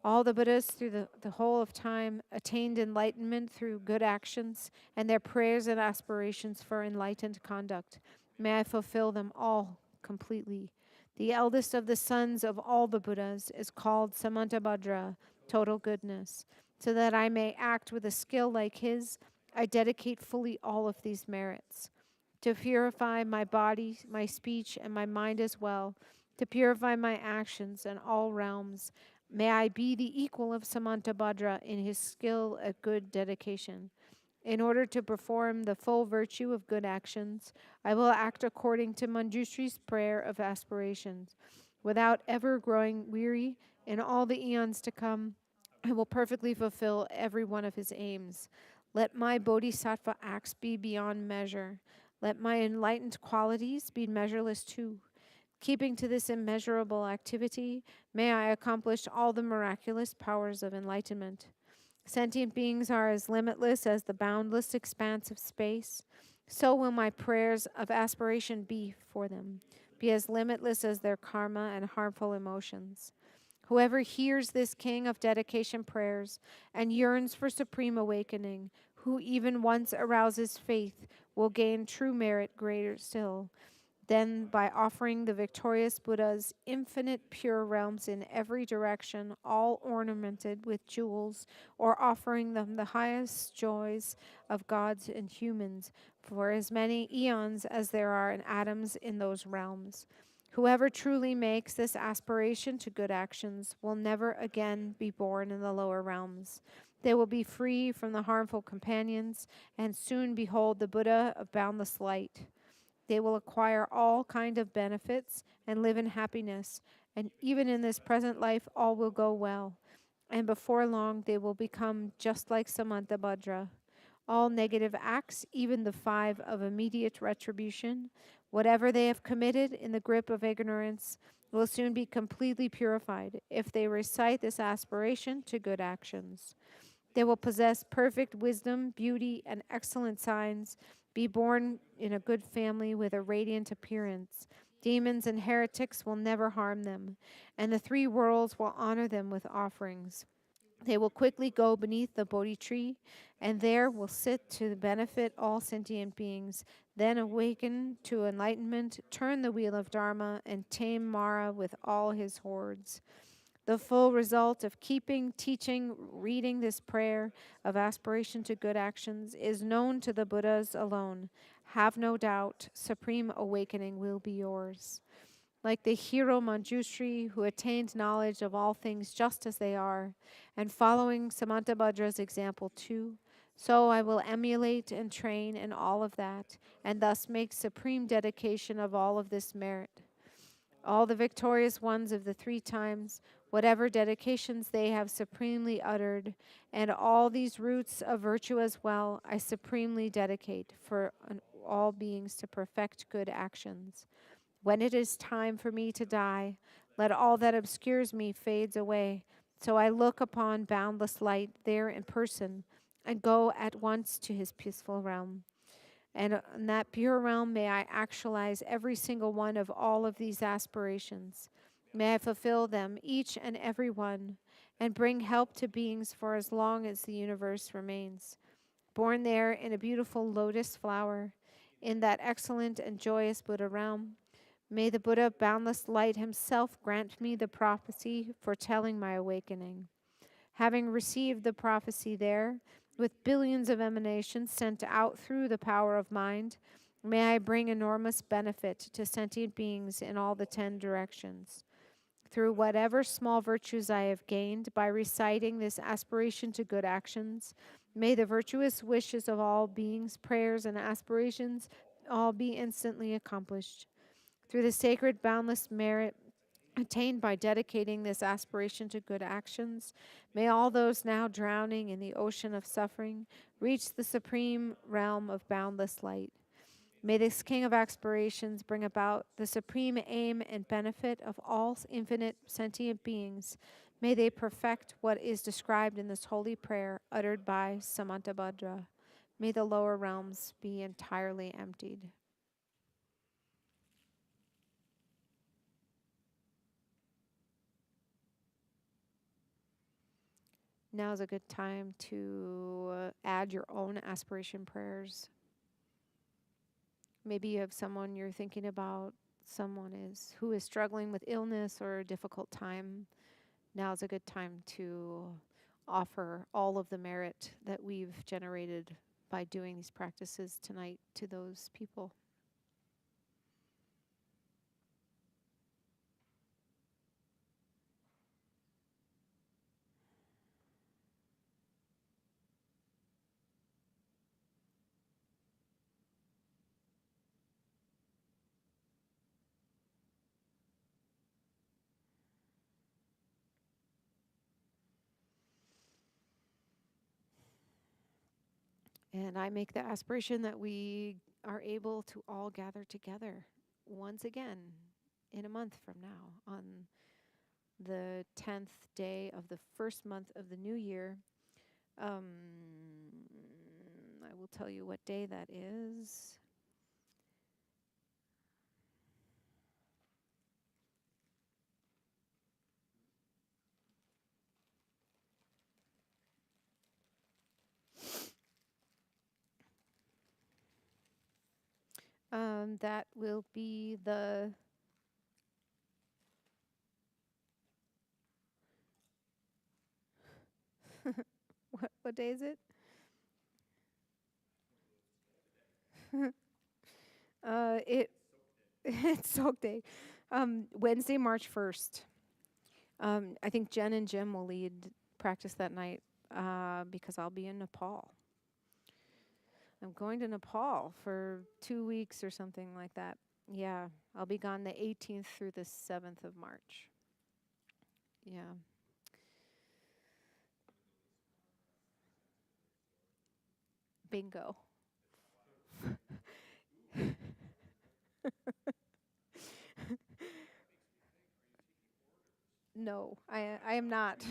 All the Buddhas through the whole of time attained enlightenment through good actions and their prayers and aspirations for enlightened conduct. May I fulfill them all completely. The eldest of the sons of all the Buddhas is called Samantabhadra, total goodness. So that I may act with a skill like his, I dedicate fully all of these merits. To purify my body, my speech, and my mind as well, to purify my actions in all realms. May I be the equal of Samantabhadra in his skill at good dedication. In order to perform the full virtue of good actions, I will act according to Manjushri's prayer of aspirations. Without ever growing weary, in all the eons to come, I will perfectly fulfill every one of his aims. Let my bodhisattva acts be beyond measure. Let my enlightened qualities be measureless too. Keeping to this immeasurable activity, may I accomplish all the miraculous powers of enlightenment. Sentient beings are as limitless as the boundless expanse of space. So will my prayers of aspiration be for them, be as limitless as their karma and harmful emotions. Whoever hears this king of dedication prayers and yearns for supreme awakening, who even once arouses faith, will gain true merit greater still. Then, by offering the victorious Buddhas infinite pure realms in every direction, all ornamented with jewels, or offering them the highest joys of gods and humans, for as many eons as there are atoms in those realms. Whoever truly makes this aspiration to good actions will never again be born in the lower realms. They will be free from the harmful companions and soon behold the Buddha of boundless light. They will acquire all kind of benefits and live in happiness, and even in this present life all will go well. And before long they will become just like Samantabhadra. All negative acts, even the 5 of immediate retribution, whatever they have committed in the grip of ignorance, will soon be completely purified if they recite this aspiration to good actions. They will possess perfect wisdom, beauty, and excellent signs, be born in a good family with a radiant appearance. Demons and heretics will never harm them, and the 3 worlds will honor them with offerings. They will quickly go beneath the Bodhi tree, and there will sit to benefit all sentient beings, then awaken to enlightenment, turn the wheel of Dharma, and tame Mara with all his hordes. The full result of keeping, teaching, reading this prayer of aspiration to good actions is known to the Buddhas alone. Have no doubt, supreme awakening will be yours. Like the hero Manjushri who attained knowledge of all things just as they are, and following Samantabhadra's example too, so I will emulate and train in all of that, and thus make supreme dedication of all of this merit. All the victorious ones of the 3 times, whatever dedications they have supremely uttered, and all these roots of virtue as well, I supremely dedicate for all beings to perfect good actions. When it is time for me to die, let all that obscures me fades away, so I look upon boundless light there in person and go at once to his peaceful realm. And in that pure realm, may I actualize every single one of all of these aspirations. May I fulfill them, each and every one, and bring help to beings for as long as the universe remains. Born there in a beautiful lotus flower, in that excellent and joyous Buddha realm, may the Buddha of boundless light himself grant me the prophecy foretelling my awakening. Having received the prophecy there, with billions of emanations sent out through the power of mind, may I bring enormous benefit to sentient beings in all the 10 directions. Through whatever small virtues I have gained by reciting this aspiration to good actions, may the virtuous wishes of all beings, prayers, and aspirations all be instantly accomplished. Through the sacred boundless merit attained by dedicating this aspiration to good actions, may all those now drowning in the ocean of suffering reach the supreme realm of boundless light. May this King of aspirations bring about the supreme aim and benefit of all infinite sentient beings. May they perfect what is described in this holy prayer uttered by Samantabhadra. May the lower realms be entirely emptied. Now is a good time to add your own aspiration prayers. Maybe you have someone you're thinking about, who is struggling with illness or a difficult time. Now is a good time to offer all of the merit that we've generated by doing these practices tonight to those people. And I make the aspiration that we are able to all gather together once again in a month from now on the 10th day of the first month of the new year. I will tell you what day that is. That will be the what day is it? It it's Tsok day. Wednesday, March 1st. I think Jen and Jim will lead practice that night because I'll be in Nepal. I'm going to Nepal for 2 weeks or something like that. Yeah, I'll be gone the 18th through the 7th of March. Yeah. Bingo. No, I am not.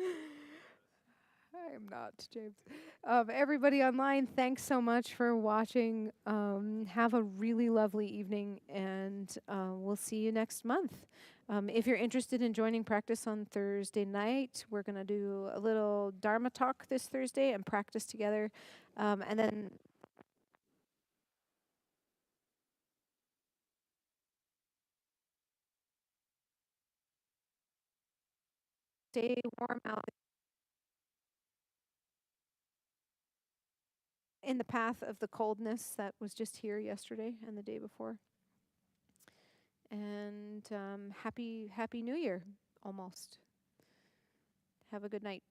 I am not, James. Everybody online, thanks so much for watching. Have a really lovely evening, and we'll see you next month. If you're interested in joining practice on Thursday night, we're going to do a little Dharma talk this Thursday and practice together. And then stay warm out in the path of the coldness that was just here yesterday and the day before. And happy New Year, almost. Have a good night.